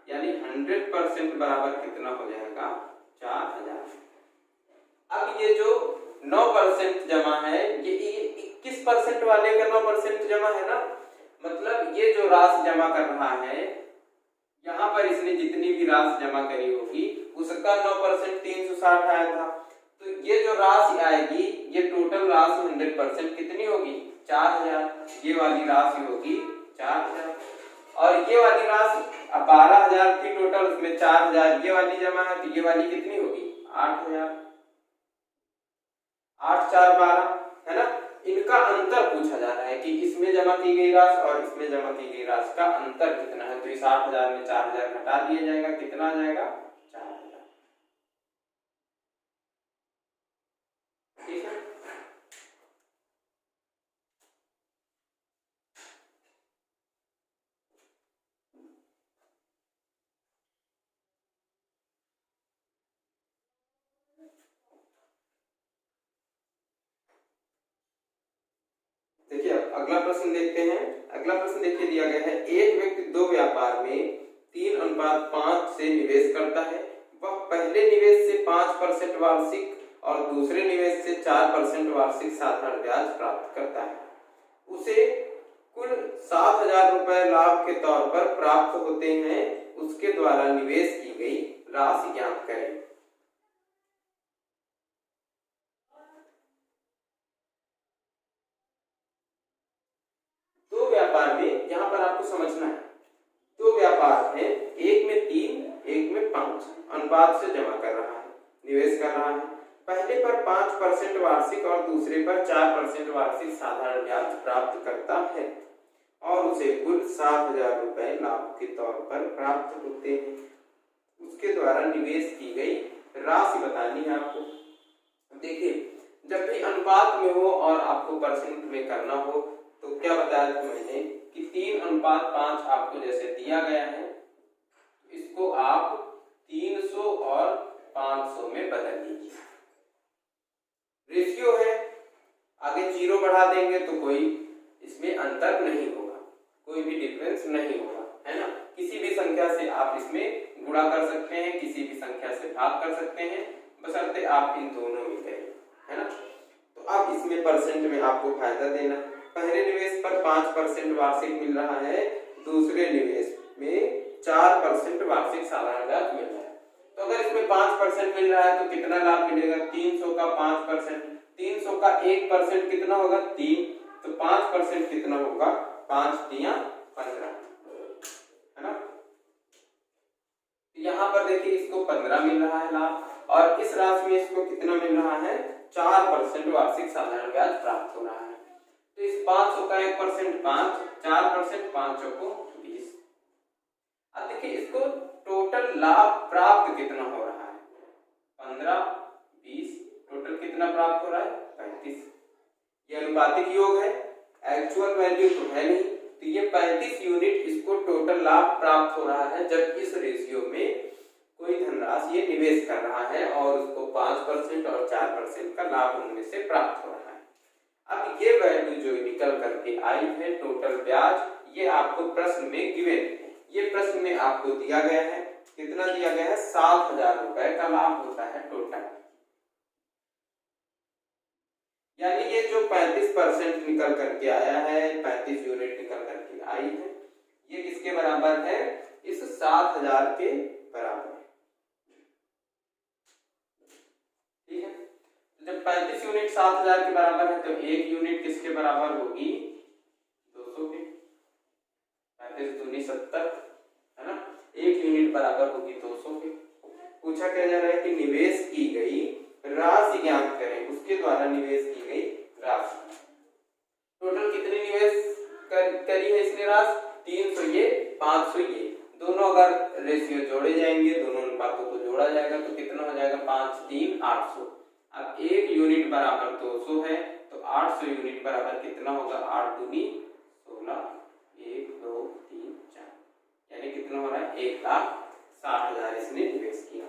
यानी 100% बराबर कितना हो जाएगा, 4,000। अब ये जो 9% जमा है ये 21% वाले का 9% जमा है ना, मतलब ये जो राशि जमा कर रहा है यहाँ पर इसने जितनी भी राशि जमा करी होगी उसका 9% 360 आया था, तो ये जो राशि आएगी ये टोटल राशि 100% कितनी होगी, 4,000। ये वाली राशि होगी 4,000, और ये वाली राशि 12,000 की टोटल, उसमें 4,000 ये वाली जमा है, तो ये वाली कितनी होगी, 8,000। 8 4 12 है ना। इनका अंतर पूछा जा रहा है कि इसमें जमा की गई राशि और इसमें जमा की गई राशि का अंतर कितना है, तो इस 8,000 में 4,000 घटा दिया जाएगा, कितना आ जाएगा, 4,000। ठीक है। देखिए अगला प्रश्न देखते हैं। अगला प्रश्न देखिए दिया गया है, एक व्यक्ति दो व्यापार में 3:5 से निवेश करता है। वह पहले निवेश से 5% वार्षिक और दूसरे निवेश से 4% वार्षिक साधारण ब्याज प्राप्त करता है। उसे कुल 7,000 रुपए लाभ के तौर पर प्राप्त होते हैं। उसके द्वारा निवेश की गई राशि ज्ञात करें। व्यापार में यहाँ पर आपको समझना है, दो व्यापार है, एक में 3 एक में 5 अनुपात से जमा कर रहा है, निवेश कर रहा है। पहले पर 5% वार्षिक और दूसरे पर 4% वार्षिक साधारण ब्याज प्राप्त करता है। और उसे कुल 7,000 रुपए लाभ के तौर पर प्राप्त होते हैं। उसके द्वारा निवेश की गई राशि बतानी है आपको। देखिए, जब भी अनुपात में हो और आपको परसेंट में करना हो तो क्या बताया था मैंने कि 3:5 आपको जैसे दिया गया है, इसको आप 300 और 500 में बदल लीजिए। रेशियो है, आगे 0 बढ़ा देंगे तो कोई इसमें अंतर नहीं होगा, कोई भी डिफरेंस नहीं होगा, है ना। किसी भी संख्या से आप इसमें गुणा कर सकते हैं, किसी भी संख्या से भाग कर सकते हैं, बशर्ते आप इन दोनों में करें, है ना। तो अब इसमें परसेंट में आपको फायदा देना। पहले निवेश पर 5% वार्षिक मिल रहा है, दूसरे निवेश में 4% वार्षिक साधारण ब्याज मिल रहा है। तो अगर इसमें 5% मिल रहा है तो कितना लाभ मिलेगा? 300 का 5%, 300 का 1% कितना होगा? 3, तो 5% कितना होगा? 5 तिया 15, है ना। यहाँ पर देखिए इसको 15 मिल रहा है लाभ और इस राशि में इसको कितना मिल रहा है? 4% वार्षिक साधारण ब्याज प्राप्त हो रहा है। तो इस 500 का 1% 5, 4%, 5 को 20। अब देखिए इसको टोटल लाभ प्राप्त कितना हो रहा है? 15, 20, टोटल कितना प्राप्त हो रहा है? 35। ये अनुपातिक योग है, एक्चुअल वैल्यू तो है नहीं, तो ये 35 यूनिट इसको टोटल लाभ प्राप्त हो रहा है, जब इस रेशियो में कोई धनराशि ये निवेश कर रहा है और उसको 5% और 4% का लाभ उनमें से प्राप्त हो रहा है। अब ये वैल्यू जो निकल करके आई है टोटल ब्याज, ये आपको प्रश्न में गिवन, ये प्रश्न में आपको दिया गया है, कितना दिया गया है? 7,000 रुपए का लाभ होता है टोटल। यानी ये जो 35% निकल करके आया है, 35 यूनिट निकल करके आई है, ये किसके बराबर है? इस 7,000 के बराबर है। ठीक है, जब 35 यूनिट 7,000 के बराबर है तो एक यूनिट किसके बराबर होगी? 200 के। 35 दूनी 70, है ना। एक यूनिट बराबर होगी 200 के। पूछा क्या जा रहा है कि निवेश की गई राशि ज्ञात करें, उसके द्वारा निवेश की गई राशि। टोटल कितनी निवेश करी है इसने राशि? 300 ये, 500 ये, दोनों अगर रेशियो जोड़े जाएंगे, दोनों अनुपातों को जोड़ा जाएगा तो कितना हो जाएगा? 5, 3, 800। अब एक यूनिट बराबर 200 है तो 800 यूनिट बराबर कितना होगा? 8 दूनी 16, 1, 2, 3, 4, यानी कितना हो रहा है? 1,60,000 इसने निवेश किया।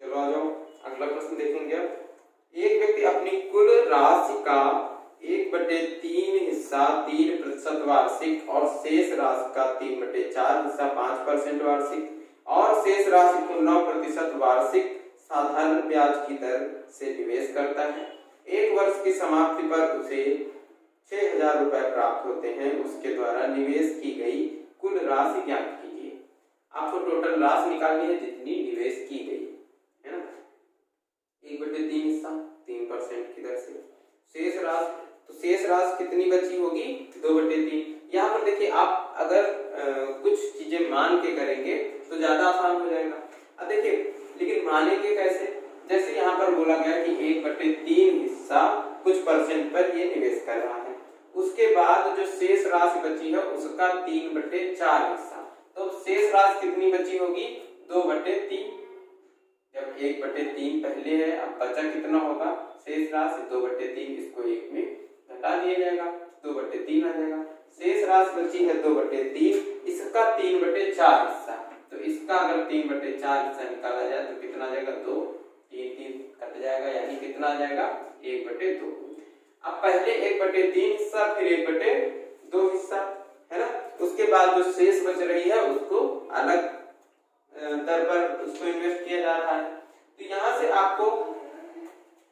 चलो आ जाओ, अगला प्रश्न देखेंगे। अब एक व्यक्ति अपनी कुल राशि का 1/3 हिस्सा 3% वार्षिक और शेष राशि का 3/4 हिस्सा 5% वार्षिक और शेष राशि को 9% वार्षिक साधारण ब्याज की दर से निवेश करता है। एक वर्ष की समाप्ति पर उसे 6,000 रुपए प्राप्त होते हैं। उसके द्वारा निवेश की गई कुल राशि ज्ञात कीजिए। आपको टोटल राशि निकालनी है जितनी निवेश की गई, है ना। 1/3 हिस्सा 3% की दर से, शेष राशि, तो शेष राशि कितनी बची होगी? 2/3। यहाँ पर देखिए आप अगर कुछ चीजें मान के करेंगे तो ज्यादा आसान हो जाएगा। अब देखिए लेकिन मानेंगे कैसे? जैसे यहाँ पर बोला गया कि 1/3 हिस्सा कुछ परसेंट पर ये निवेश कर रहा है, उसके बाद जो शेष राशि बची है उसका 3/4 हिस्सा, तो शेष राशि कितनी बची होगी? 2/3। जब 1/3 पहले है, अब बचा कितना होगा? शेष राशि 2/3, इसको 1 में घटा दिया जाएगा, 2/3 आ जाएगा। शेष राशि बची है 2/3, इसका 3/4 हिस्सा, तो इसका अगर 3/4 हिस्सा निकाला जाए तो कितना आ जाएगा? 2, 3, 3 कट जाएगा, यानी कितना आ जाएगा? 1/2। अब पहले 1/3 हिस्सा, फिर 1/2 हिस्सा, है ना। उसके बाद जो शेष बच रही है उसको अलग दर पर उसको इन्वेस्ट किया जा रहा है। तो यहाँ से आपको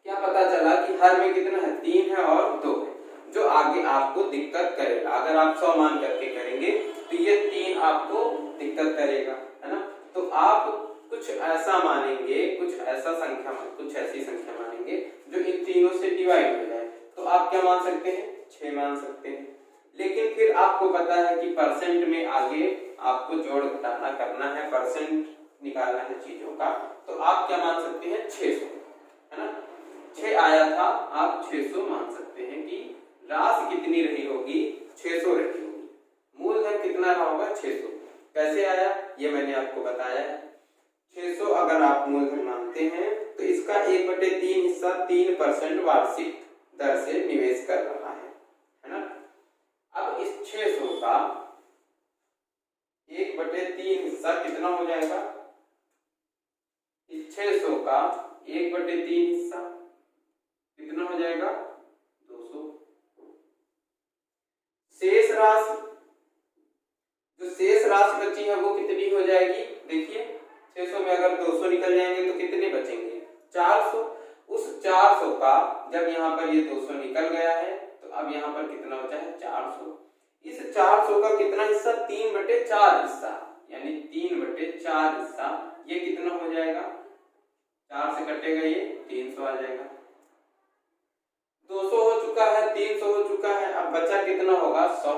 क्या पता चला कि हर में कितना है? 3 है और 2 है, जो आगे आपको दिक्कत करेगा। अगर आप 100 मान करके करेंगे तो ये 3 आपको दिक्कत करेगा, है ना। तो आप कुछ ऐसा मानेंगे, कुछ ऐसी संख्या मानेंगे जो इन तीनों से आपको पता है कि परसेंट में आगे आपको जोड़ घटाना करना है, परसेंट निकालना है चीजों का, तो आप क्या मान सकते हैं 600, है ना। 6 आया था, आप 600 मान सकते हैं कि राशि कितनी रही होगी, 600 रही होगी। मूलधन कितना रहा होगा, 600। कैसे आया ये मैंने आपको बताया है। 600 अगर आप मूलधन मानते हैं तो इसका 1/3 हिस्सा 3% वार्षिक दर से निवेश कर रहा है ना। अब इस 600 का 1/3 हिस्सा कितना हो जाएगा, इस 600 का 1/3 हिस्सा कितना हो जाएगा, 200। शेष राशि, जो शेष राशि बची है वो कितनी हो जाएगी, देखिए 600 में अगर 200 निकल जाएंगे तो कितने बचेंगे, 400। उस 400 का जब यहाँ पर ये 200 निकल गया है तो अब यहाँ पर कितना बचा है, 400। इस 400 का कितना हिस्सा, 3/4 हिस्सा, यानी 3/4 हिस्सा, ये कितना हो जाएगा, 4 से कटेगा ये 300 आ जाएगा। 200 हो चुका है, 300 हो चुका है, अब बचा कितना होगा, 100।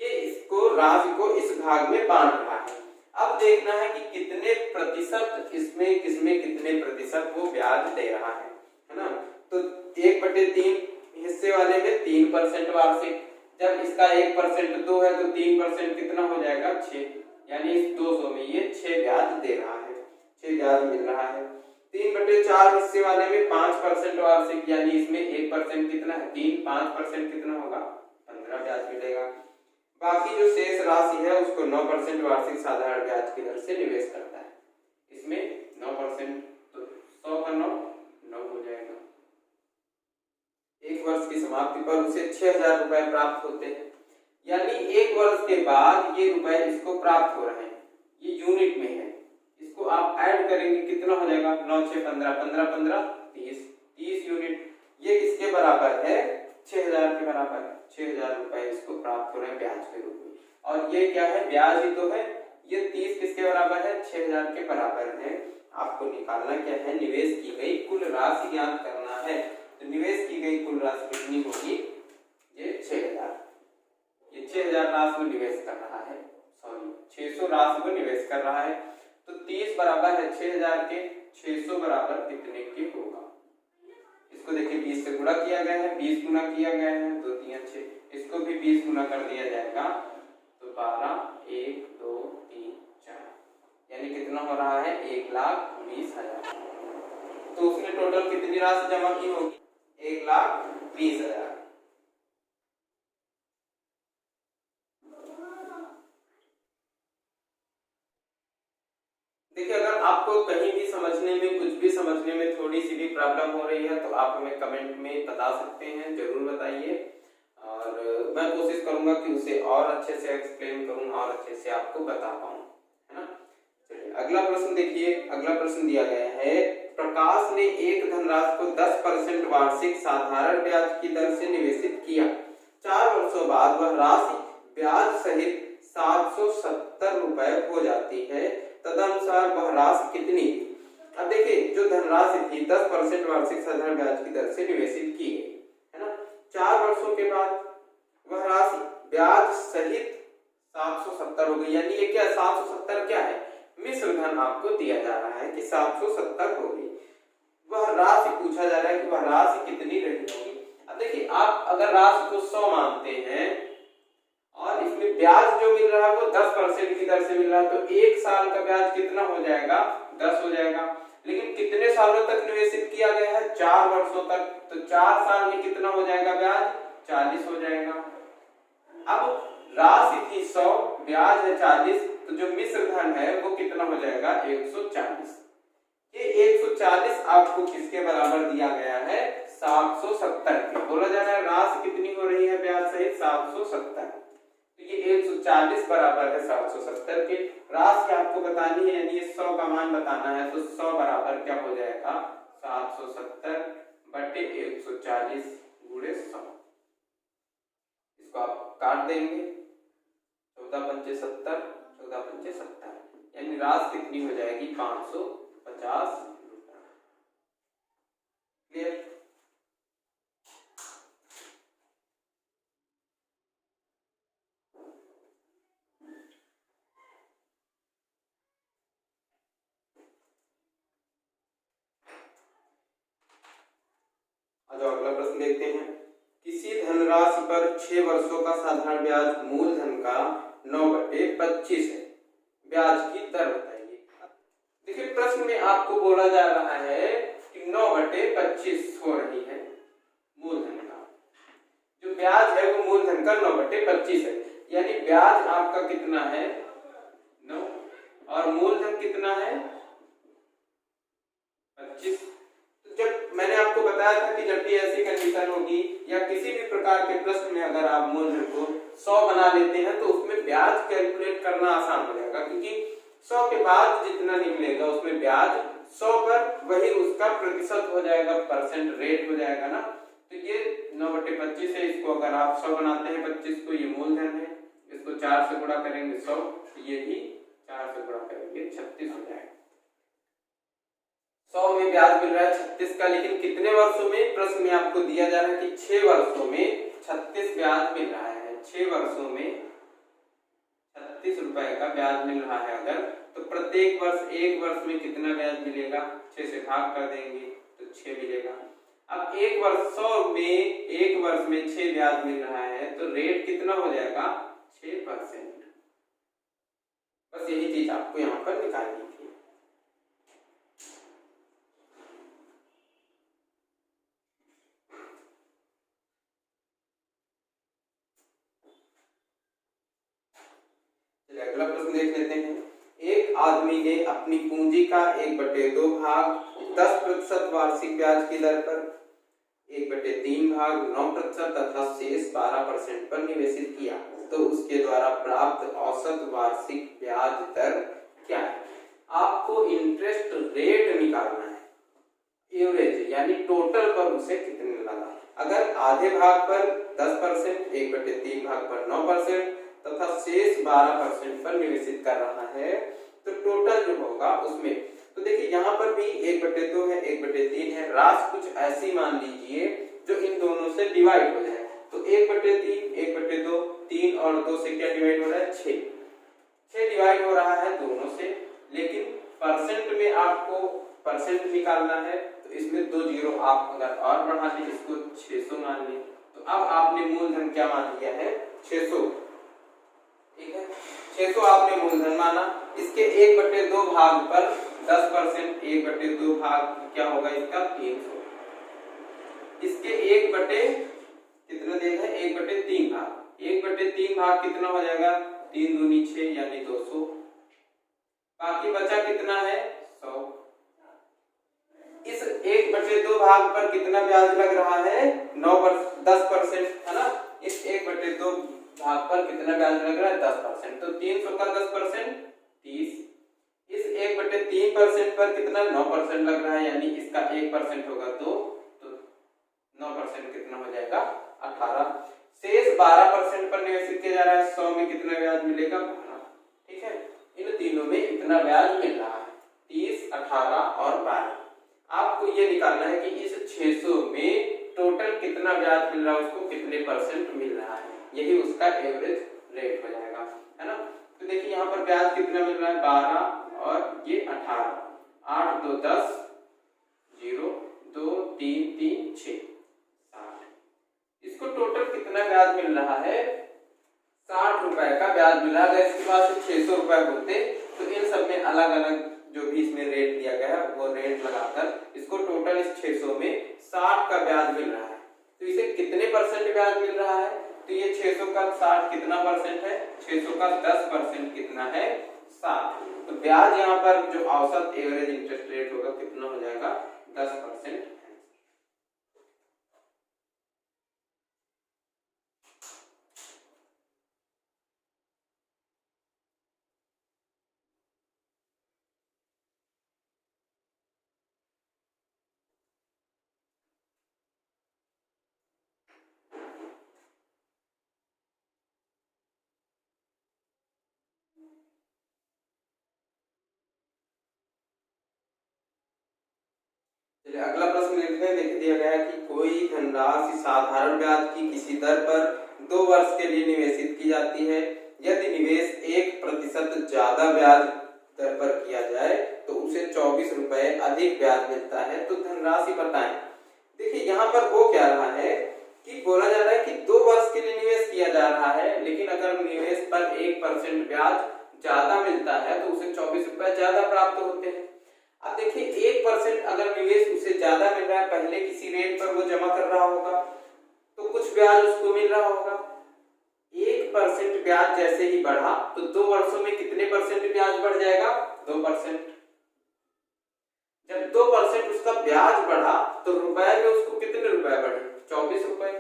ये इसको राशि को इस भाग में बांट रहा है। अब देखना है कि कितने प्रतिशत इसमें, किसमें कितने प्रतिशत वो ब्याज दे रहा है ना। तो 1/3 हिस्से वाले में 3% वार्षिक, जब इसका 1% 2 है तो 3% कितना हो जाएगा, 6, यानी इस 200 में ये 6 ब्याज दे रहा है, 6 ब्याज मिल रहा है। 3/4 हिस्से वाले में 5% वार्षिक, यानी इसमें 1% कितना है, 3, 5% कितना होगा, 15 ब्याज मिलेगा। बाकी जो शेष राशि है उसको 9% वार्षिक साधारण ब्याज की दर से निवेश करता है। इसमें 9%, तो 100 का 9 हो जाएगा। एक वर्ष की समाप्ति पर उसे 6000 रुपए प्राप्त होते हैं, यानी एक वर्ष के बाद ये रुपए इसको प्राप्त हो रहे हैं। ये यूनिट में है, इसको आप ऐड करेंगे कितना हो जाएगा, 9 6 15, 15 15 30 यूनिट। ये किसके बराबर है, 6000 के बराबर है। 6000 रुपए इसको प्राप्त हो रहे हैं ब्याज के रूप में। और ये क्या है, ब्याज ही तो है। ये 30 किसके बराबर है, 6000 के बराबर है। आपको निकालना क्या है, निवेश की गई कुल राशि ज्ञात करना है। तो निवेश की गई कुल राशि कितनी होगी, ये 6000। ये 6000 राशि में निवेश कर रहा है, सॉरी 600 राशि को निवेश कर रहा है। तो 30 बराबर है 6000 के, 600 बराबर कितने के होगा, इसको देखिए 20 से गुणा किया गया है, 20 गुना किया गया है, 2 3 6, इसको भी 20 गुना कर दिया जाएगा तो 12 1 2 3 4, यानी कितना हो रहा है, 1,20,000। तो उसने टोटल कितनी राशि जमा की होगी, 1,20,000। देखिए अगर आपको कहीं भी समझने में, कुछ भी समझने में थोड़ी सी भी प्रॉब्लम हो रही है तो आप हमें कमेंट में बता सकते हैं, जरूर बताइए। और मैं कोशिश करूंगा कि उसे और अच्छे से एक्सप्लेन करूं और अच्छे से आपको बता पाऊं, है ना। चलिए अगला प्रश्न देखिए। अगला प्रश्न दिया गया है, प्रकाश ने एक धनराशि को 10% वार्षिक साधारण ब्याज की दर से निवेशित किया। 4 वर्षों बाद वह राशि ब्याज सहित 770 रुपए हो जाती है, तदनुसार वह राशि कितनी थी। अब देखिए जो धनराशि थी 10% वार्षिक साधारण ब्याज की दर से निवेशित की गई, है ना। 4 वर्षों के बाद वह राशि ब्याज सहित 770 हो गई, यानी ये क्या 770 क्या है, मिश्र धन आपको दिया जा रहा है कि 770 हो गई। वह राशि पूछा जा रहा है कि वह राशि कितनी रही होगी। अब देखिए आप अगर राशि को 100 मानते हैं और इसमें ब्याज जो मिल रहा है वो 10% की दर से मिल रहा है, तो एक साल का ब्याज कितना हो जाएगा, 10 हो जाएगा। लेकिन कितने सालों तक निवेशित किया गया है, 4 वर्षों तक, तो 4 साल में कितना हो जाएगा ब्याज, 40 हो जाएगा। अब राशि थी 100, ब्याज है 40, तो जो मिश्र धन है वो कितना हो जाएगा, 140। ये 140 आपको किसके बराबर दिया गया है, 770 के। बोला जा रहा है राशि कितनी हो रही है ब्याज सहित, 770। तो ये 140 बराबर है 770 के। राशि आपको बतानी है, यानी 100 का मान बताना है, तो 100 बराबर क्या हो जाएगा, 770 बटे 140 गुणे 100। इसको आप काट देंगे, 14 पंचे 70, 14 पंचे 70, यानी राशि कितनी हो जाएगी, 550 रुपए। क्लियर। आज अगला प्रश्न देखते हैं। किसी धनराशि पर 6 वर्षों का साधारण ब्याज मूलधन का 9/25 है, ब्याज की दर बताइए। देखिए प्रश्न में आपको बोला जा रहा है कि 9/25 हो रही है मूलधन का, जो ब्याज है वो मूलधन का 9/25 है, यानी ब्याज आपका कितना है 9 और मूलधन कितना है 25। तो जब मैंने आपको बताया था कि जब भी ऐसी कंडीशन होगी या किसी भी प्रकार के प्रश्न में अगर आप मूलधन को 100 बना लेते हैं तो उसमें ब्याज कैलकुलेट करना आसान हो जाएगा, क्योंकि 100 के बाद जितना निकलेगा उसमें ब्याज 100 पर वही उसका प्रतिशत हो जाएगा, परसेंट रेट हो जाएगा ना। तो ये 9/25 है, इसको अगर आप 100 बनाते हैं 25 को, ये मूलधन है, इसको 4 से गुणा करेंगे 100, ये भी 4 से गुणा करेंगे 36 हो जाएगा। 100 में ब्याज मिल रहा है 36 का, लेकिन कितने वर्षों में? प्रश्न में आपको दिया जा रहा है कि 6 वर्षों में 36 ब्याज मिल रहा है। 6 वर्षों में 36 रुपए का ब्याज मिल रहा है अगर, तो प्रत्येक वर्ष एक वर्ष में कितना ब्याज मिलेगा? 6 से भाग कर देंगे तो 6 मिलेगा। अब एक वर्ष में 6 ब्याज मिल रहा है तो रेट कितना हो जाएगा? 6%। बस यही चीज आपको यहाँ पर निकालनी थी। अगला प्रश्न देख लेते हैं। एक आदमी ने अपनी पूंजी का 1/2 भाग 10% वार्षिक ब्याज की दर पर, 1/3 भाग 9% तथा शेष 12% पर निवेशित किया, तो उसके द्वारा प्राप्त औसत वार्षिक ब्याज दर क्या है? आपको इंटरेस्ट रेट निकालना है, एवरेज यानी टोटल पर उसे कितने लगा। अगर आधे भाग पर 10%, 1/3 भाग पर 9% तथा शेष 12% पर निवेशित कर रहा है, तो टोटल जो होगा उसमें, तो देखिए यहाँ पर भी 1/2 है, 1/3 है, राशि कुछ ऐसी मान लीजिए जो इन दोनों से डिवाइड हो जाए। तो 1/3, 1/2, 3 और 2 से क्या डिवाइड हो रहा है? 6 डिवाइड हो रहा है दोनों से, लेकिन परसेंट में आपको परसेंट निकालना है, तो इसमें 2 जीरो आप अगर और बढ़ा दें, इसको 600 मान लें, तो अब आपने मूलधन क्या मान लिया है? 600। ठीक है, 600 आपने मूलधन माना। इसके 1/2 भाग पर 10%, 1/2 भाग क्या होगा इसका? 300। इसके 1/कितना देगा? 1/3 भाग, 1/3 भाग कितना हो जाएगा? 3 दूनी 6 यानी 200। बाकी बचा कितना है? 100। इस 1/2 भाग पर कितना ब्याज लग रहा है? 10% है ना। इस 1/2 भाग पर कितना ब्याज लग रहा है? 10%। तो 300 का 10% 30। इस 1/3% पर कितना? 9% लग रहा है, यानी इसका 1% होगा तो 9% कितना हो जाएगा? 18। शेष 12% पर निवेशित किया जा रहा है। 100 में कितना ब्याज मिलेगा? 12। ठीक है, इन तीनों में इतना ब्याज मिल रहा है, 30, 18 और 12। आपको ये निकालना है कि इस 600 में टोटल कितना ब्याज मिल रहा है, उसको कितने परसेंट मिल रहा है, यही उसका एवरेज रेट हो जाएगा, है ना। तो देखिए यहाँ पर ब्याज कितना मिल रहा है? 12 और ये 18, 8 2 10, 0 2 3 3 6 60। इसको टोटल कितना ब्याज मिल रहा है? 60 रुपए का ब्याज मिला। अगर इसके पास 600 रुपए होते तो इन सब में अलग अलग जो भी इसमें रेट दिया गया है वो रेट लगाकर इसको टोटल इस 600 में 60 का ब्याज मिल रहा है। तो इसे कितने परसेंट ब्याज मिल रहा है? तो ये 600 का 60 कितना परसेंट है? 600 का 10% कितना है? 60। तो ब्याज यहाँ पर जो औसत एवरेज इंटरेस्ट रेट होगा कितना हो जाएगा? 10%। अगला प्रश्न देखते हैं। देख दिया गया है कि कोई धनराशि साधारण ब्याज की किसी दर पर 2 वर्ष के लिए निवेशित की जाती है। यदि निवेश 1% ज्यादा ब्याज दर पर किया जाए तो उसे 24 रुपए अधिक ब्याज मिलता है। तो धनराशि बताएं। देखिए यहाँ पर हो क्या रहा है कि बोला जा रहा है कि 2 वर्ष के लिए निवेश किया जा रहा है, लेकिन अगर निवेश पर 1% ब्याज ज्यादा मिलता है तो उसे 24 रुपए ज्यादा प्राप्त होते हैं। अब देखिए 1% अगर निवेश उसे ज्यादा मिल रहा है, पहले किसी रेट पर वो जमा कर रहा होगा तो कुछ ब्याज उसको मिल रहा होगा। 1% ब्याज जैसे ही बढ़ा तो 2 वर्षों में कितने परसेंट ब्याज बढ़ जाएगा? 2%। जब 2% उसका ब्याज बढ़ा तो रुपए में उसको कितने रुपए बढ़े? 24 रुपए।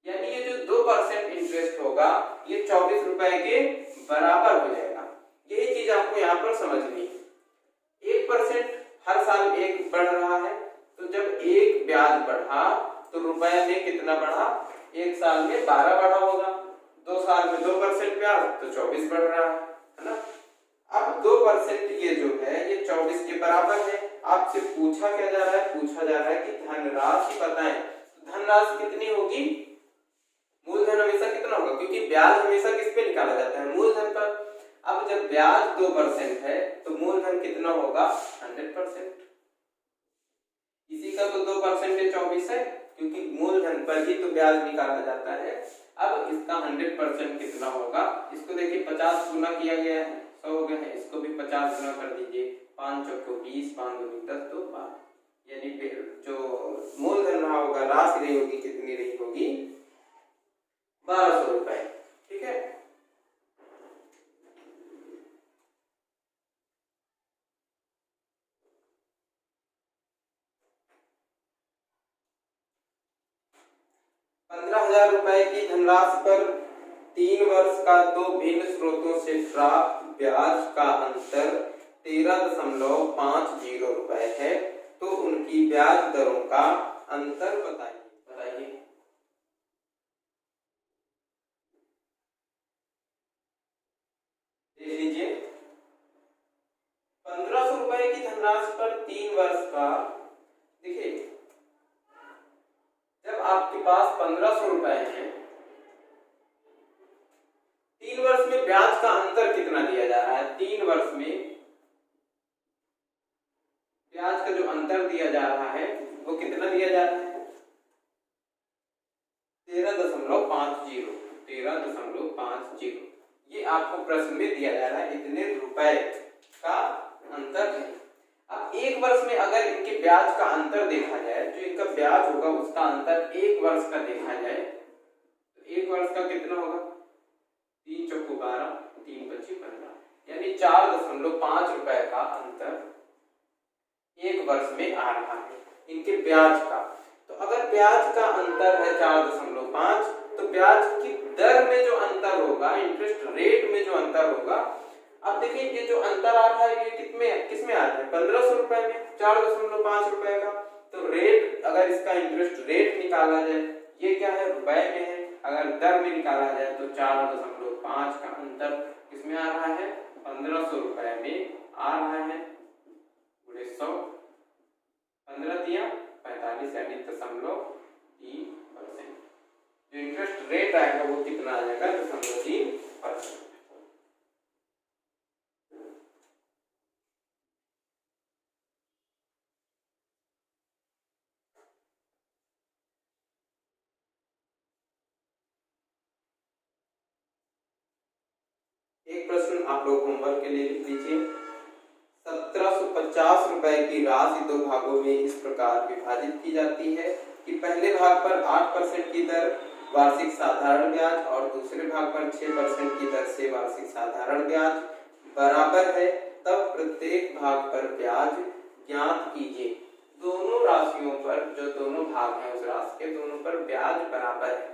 यानी ये जो 2% इंटरेस्ट होगा ये 24 रुपए के बराबर हो जाएगा। यही चीज आपको यहाँ पर समझनी है। 1% हर साल 1 बढ़ रहा है, तो जब 1 ब्याज बढ़ा तो रुपए में कितना बढ़ा? 1 साल में 12 बढ़ा होगा, 2 साल में 2% ब्याज तो 24 बढ़ रहा है ना। अब 2% ये जो है ये 24 के बराबर है। आपसे पूछा क्या जा रहा है? पूछा जा रहा है कि धनराशि बताएं। तो धनराशि कितनी होगी? मूलधन हमेशा कितना होगा? क्योंकि ब्याज हमेशा किस पे निकाला जाता है? मूलधन पर। अब जब ब्याज 2% है तो मूलधन कितना होगा? 100%। इसी का तो 2% 24 है, क्योंकि मूलधन पर ही तो ब्याज निकाला जाता है। अब इसका 100% कितना होगा? इसको देखिए 50 गुना किया गया है, 100 हो गए हैं, इसको भी 50 गुना कर दीजिए। 5 चौको 20, 5 दूनी 10, तो 12। यानी जो मूलधन रहा होगा, राशि रही होगी, कितनी रही होगी? 1200 रुपए। ठीक है। ₹15,000 की धनराशि पर 3 वर्ष का 2 भिन्न स्रोतों से प्राप्त ब्याज का अंतर 13.50 रुपए है, तो उनकी ब्याज दरों का अंतर बताइए। देख लीजिए 1500 रुपए की धनराशि पर 3 वर्ष का, देखिए जब आपके पास 1500 रुपए है, 3 वर्ष में ब्याज का अंतर कितना दिया जा रहा है? 3 वर्ष में ब्याज का जो अंतर दिया जा रहा है वो कितना दिया जा रहा है? 13.50। 13.50 ये आपको प्रश्न में दिया जा रहा है, इतने रुपए का अंतर है। अब 1 वर्ष में अगर इनके ब्याज का अंतर देखा जाए, जो इनका ब्याज होगा उसका अंतर 1 वर्ष का देखा जाए तो 1 वर्ष का कितना होगा? 3 चौको 12, 3 पच्ची 15, यानी 4.5 रुपए का अंतर 1 वर्ष में आ रहा है इनके ब्याज का। तो अगर ब्याज का अंतर है 4.5, तो ब्याज की दर में जो अंतर होगा, इंटरेस्ट रेट में जो अंतर होगा, अब देखिए ये जो अंतर आ रहा है ये किसमें आ रहा है? 1500 रुपए में, 4.5 रुपए का। तो रेट, अगर इसका इंटरेस्ट रेट निकाला जाए, ये क्या है? रुपए में है। अगर दर में निकाला जाए तो 4.5 का अंतर किसमें आ रहा है? 1500 रुपए में आ रहा है। 100 15 दिया 45, यानी 0.3%। जो इंटरेस्ट रेट आएगा वो कितना आ जाएगा? 0.3%। एक प्रश्न आप लोग होमवर्क के लिए लिख लीजिए। 1750 रुपए की राशि 2 भागों में इस प्रकार विभाजित की जाती है कि पहले भाग पर 8% की दर वार्षिक साधारण ब्याज और दूसरे भाग पर 6% की दर से वार्षिक साधारण ब्याज बराबर है, तब प्रत्येक भाग पर ब्याज ज्ञात कीजिए। दोनों राशियों पर, जो दोनों भाग हैं उस राशि के, दोनों पर ब्याज बराबर है,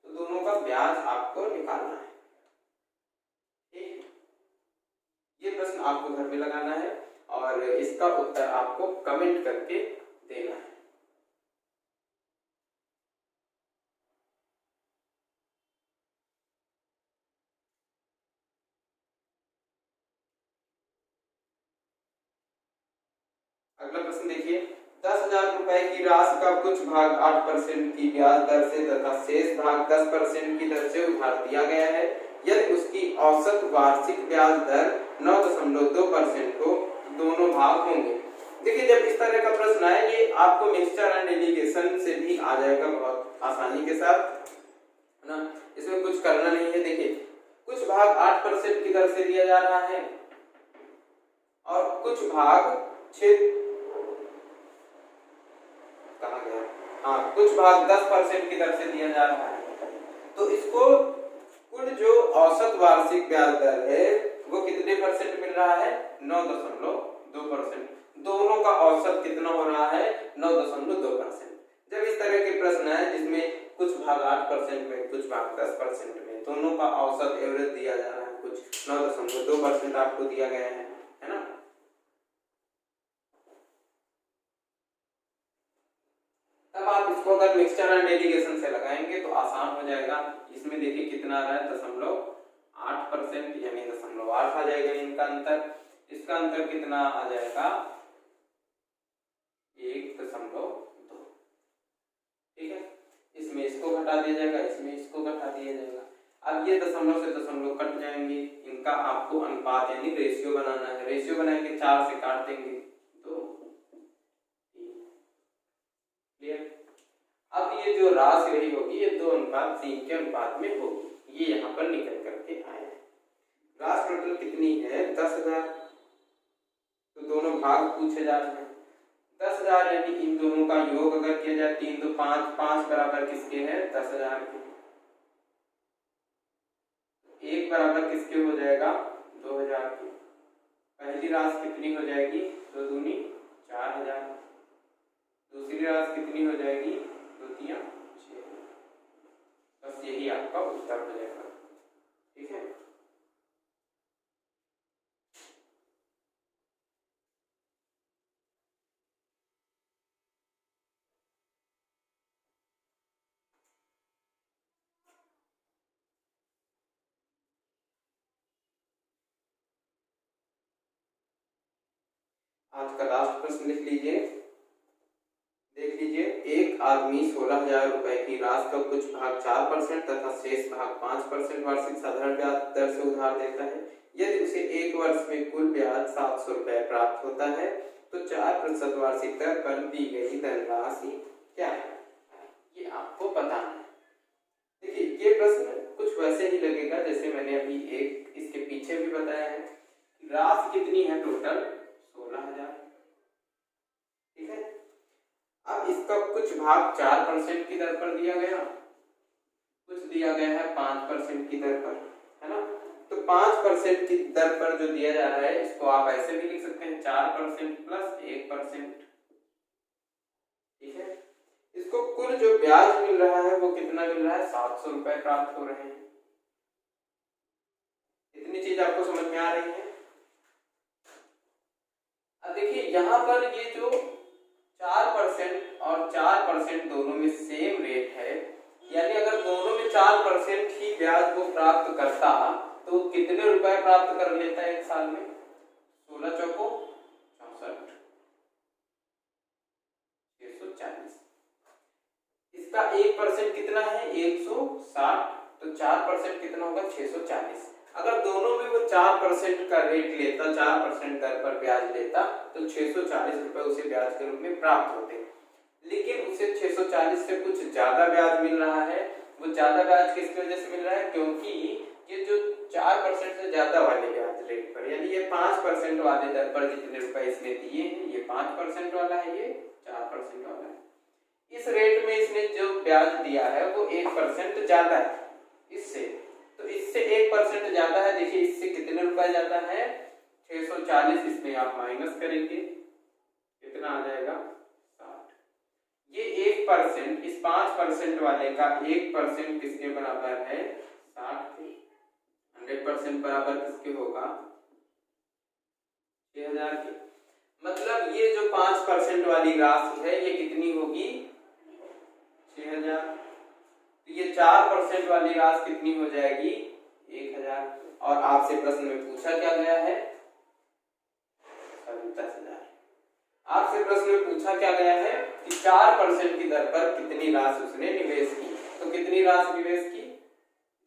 तो दोनों का ब्याज आपको निकालना है। ये प्रश्न आपको घर में लगाना है और इसका उत्तर आपको कमेंट करके देना है। अगला प्रश्न देखिए, 10,000 रुपए की राशि का कुछ भाग 8% की ब्याज दर से तथा शेष भाग 10% की दर से उधार दिया गया है। यदि उसकी औसत वार्षिक ब्याज दर 9.2% हो, दोनों भाग होंगे। देखिए जब इस तरह का प्रश्न आए, ये आपको मिक्सचर एंड एलिगेशन से भी आ जाएगा बहुत आसानी के साथ, है ना। इसमें कुछ करना नहीं है। देखिए कुछ भाग 8% की दर से दिया जा रहा है और कुछ भाग 10% की दर से दिया जा रहा है। तो इसको कुल जो औसत वार्षिक ब्याज दर है वो कितने परसेंट मिल रहा है? 9.2%। दोनों का औसत कितना हो रहा है? 9.2%। जब इस तरह के प्रश्न है जिसमें कुछ भाग 8% में, कुछ भाग 10% में, दोनों का औसत एवरेज दिया जा रहा है, कुछ 9.2% आपको दिया गया है ना। तब आप इसको अगर मिक्सचर एंड एलिगेशन से लगाएंगे तो आसान हो जाएगा। इसमें देखिए कितना आ रहा है? 0.8%, यानी 0.8 आ जाएगा इनका अंतर। इसका अंतर कितना आ जाएगा? 1.2। ठीक है, इसमें इसको घटा दिया जाएगा, इसमें इसको घटा दिया जाएगा। अब ये दशमलव से दशमलव कट जाएंगे, इनका आपको अनुपात यानी रेशियो बनाना है। रेशियो बनाएंगे 4 से काट देंगे 2, 3। अब ये जो राशि रही होगी ये 2:3 के अनुपात में होगी। ये यहाँ पर निकल करके आए। राशि टोटल कितनी है? 10,000। तो दोनों भाग पूछे जा रहे हैं। 10,000 यानी इन दोनों का योग अगर किया जाए 3 तो 5, 5 बराबर किसके है? 10,000 के। 1 बराबर किसके हो जाएगा? 2,000 के। पहली राशि कितनी हो जाएगी? 2 दूनी 4,000। दूसरी राशि कितनी हो जाएगी? 2 तिया 6। बस यही आपका उत्तर हो जाएगा। ठीक है, आज का लास्ट प्रश्न लिख लीजिए। देख लीजिए, एक आदमी 16,000 रुपए की राशि का कुछ भाग 4% तथा शेष भाग 5% वार्षिक साधारण ब्याज दर से उधार देता है। यदि उसे 1 वर्ष में कुल ब्याज 700 रुपए प्राप्त होता है तो 4% वार्षिक दर पर दी गई धनराशि क्या है? ये आपको बताना है। देखिए ये प्रश्न कुछ वैसे ही लगेगा जैसे मैंने अभी एक इसके पीछे भी बताया है। राशि कितनी है? टोटल 16,000। ठीक है, अब इसका कुछ भाग 4% की दर पर दिया गया, कुछ दिया गया है 5% की दर पर, है ना। तो 5% की दर पर जो दिया जा रहा है इसको आप ऐसे भी लिख सकते हैं 4% प्लस 1%। ठीक है, इसको कुल जो ब्याज मिल रहा है वो कितना मिल रहा है? 700 रुपए प्राप्त हो रहे हैं। इतनी चीज आपको समझ में आ रही है? अब देखिए यहाँ पर ये जो 4% और 4% दोनों में सेम रेट है, यानी अगर दोनों में 4% ही ब्याज को प्राप्त करता तो कितने रुपए प्राप्त कर लेता है एक साल में? 16 चौको 64, 640। इसका 1% कितना है? 160। तो 4% कितना होगा? 640। अगर दोनों में वो 4% का रेट लेता, 4% दर पर ब्याज लेता तो 640 रुपए उसे ब्याज के रूप में प्राप्त होते। लेकिन उसे 640 से कुछ ज्यादा ब्याज मिल रहा है। वो ज्यादा ब्याज किसकी वजह से मिल रहा है? क्योंकि ये जो 4% से ज्यादा वाले ब्याज रेट पर, यानी ये 5% वाले दर पर जितने रुपए इसने दिए हैं, ये 5% वाला है, ये 4% वाला है। इस रेट में इसने जो ब्याज दिया है वो 1% ज्यादा है इससे। तो इससे 1% ज्यादा है। देखिए इससे कितने रुपए ज्यादा है? 640। इसमें आप माइनस करेंगे, कितना आ जाएगा? 60। ये 1%, इस 5% वाले का 1% किसके बराबर है? 60 के। 100% बराबर किसके होगा? 6,000 के। मतलब ये जो 5% वाली राशि है ये कितनी होगी? 6,000। तो ये 4% वाली राशि कितनी हो जाएगी? 1,000। और आपसे प्रश्न में पूछा क्या गया है? 10,000। आपसे प्रश्न में पूछा क्या गया है कि 4% की दर पर कितनी राशि उसने निवेश की। तो कितनी राशि निवेश की?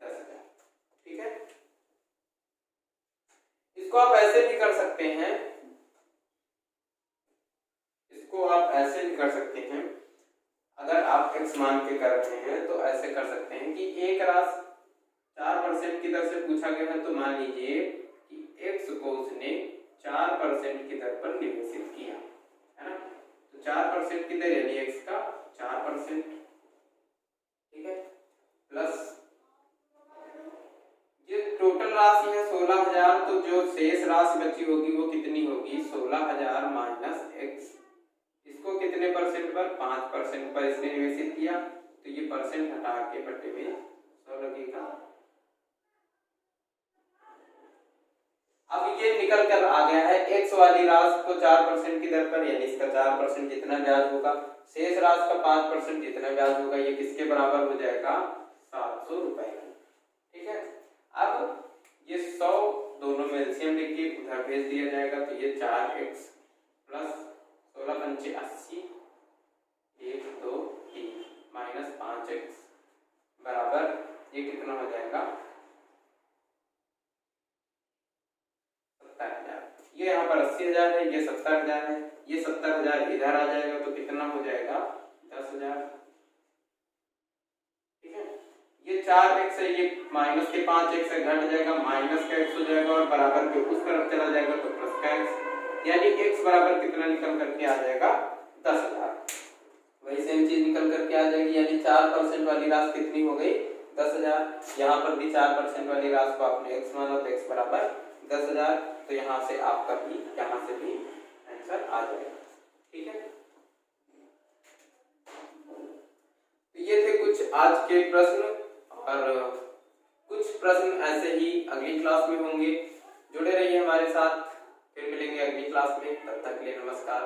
10,000। ठीक है, इसको आप ऐसे भी कर सकते हैं इसको आप ऐसे भी कर सकते हैं, अगर आप x मान के कर रहे हैं तो ऐसे कर सकते हैं कि एक राशि 4% की दर से पूछा गया है, तो मान लीजिए कि x को उसने 4% की दर पर निवेशित किया है ना, तो 4% की दर यानी x का 4%, ठीक है, प्लस ये टोटल राशि है 16,000, तो जो शेष राशि बची होगी वो कितनी होगी, 16,000 माइनस x, इसको कितने परसेंट पर, 5% पर इसने निवेशित किया, तो ये परसेंट हटा के बटे में 100 लगेगा। अब ये निकल कर आ गया है x वाली राशि को 4% की दर पर, यानी इसका 4% जितना ब्याज होगा, शेष राशि का 5% जितना ब्याज होगा, ये किसके बराबर हो जाएगा, 700 रुपए का, ठीक है। अब ये 100 दोनों में एलसीएम लेके उधर भेज दिया जाएगा, तो ये 4x प्लस 16 पंचे 80, 1 2 3 माइनस 5x बराबर ये कितना हो जाएगा, 70,000। ये यहाँ पर 80,000 है, ये 70,000 है, ये 70,000 इधर आ जाएगा तो कितना हो जाएगा, 10,000, ठीक है। ये 4x है, ये माइनस के 5x है, घट जाएगा, माइनस का x हो जाएगा और बराबर के उस तरफ चला जाएगा तो प्लस का x, यानी x बराबर कितना निकल करके आ जाएगा, 10,000। वही सेम चीज निकल करके आ जाएगी, यानी 4% वाली राशि कितनी हो गई, 10,000। यहाँ पर भी 4% वाली राशि को आपने x माना तो x बराबर 10,000, तो यहाँ से आपका भी यहाँ से भी आंसर आ जाएगा, ठीक है। तो ये थे कुछ आज के प्रश्न, और कुछ प्रश्न ऐसे ही अगली क्लास में होंगे। जुड़े रहिए हमारे साथ, फिर मिलेंगे अगली क्लास में, तब तक के लिए नमस्कार।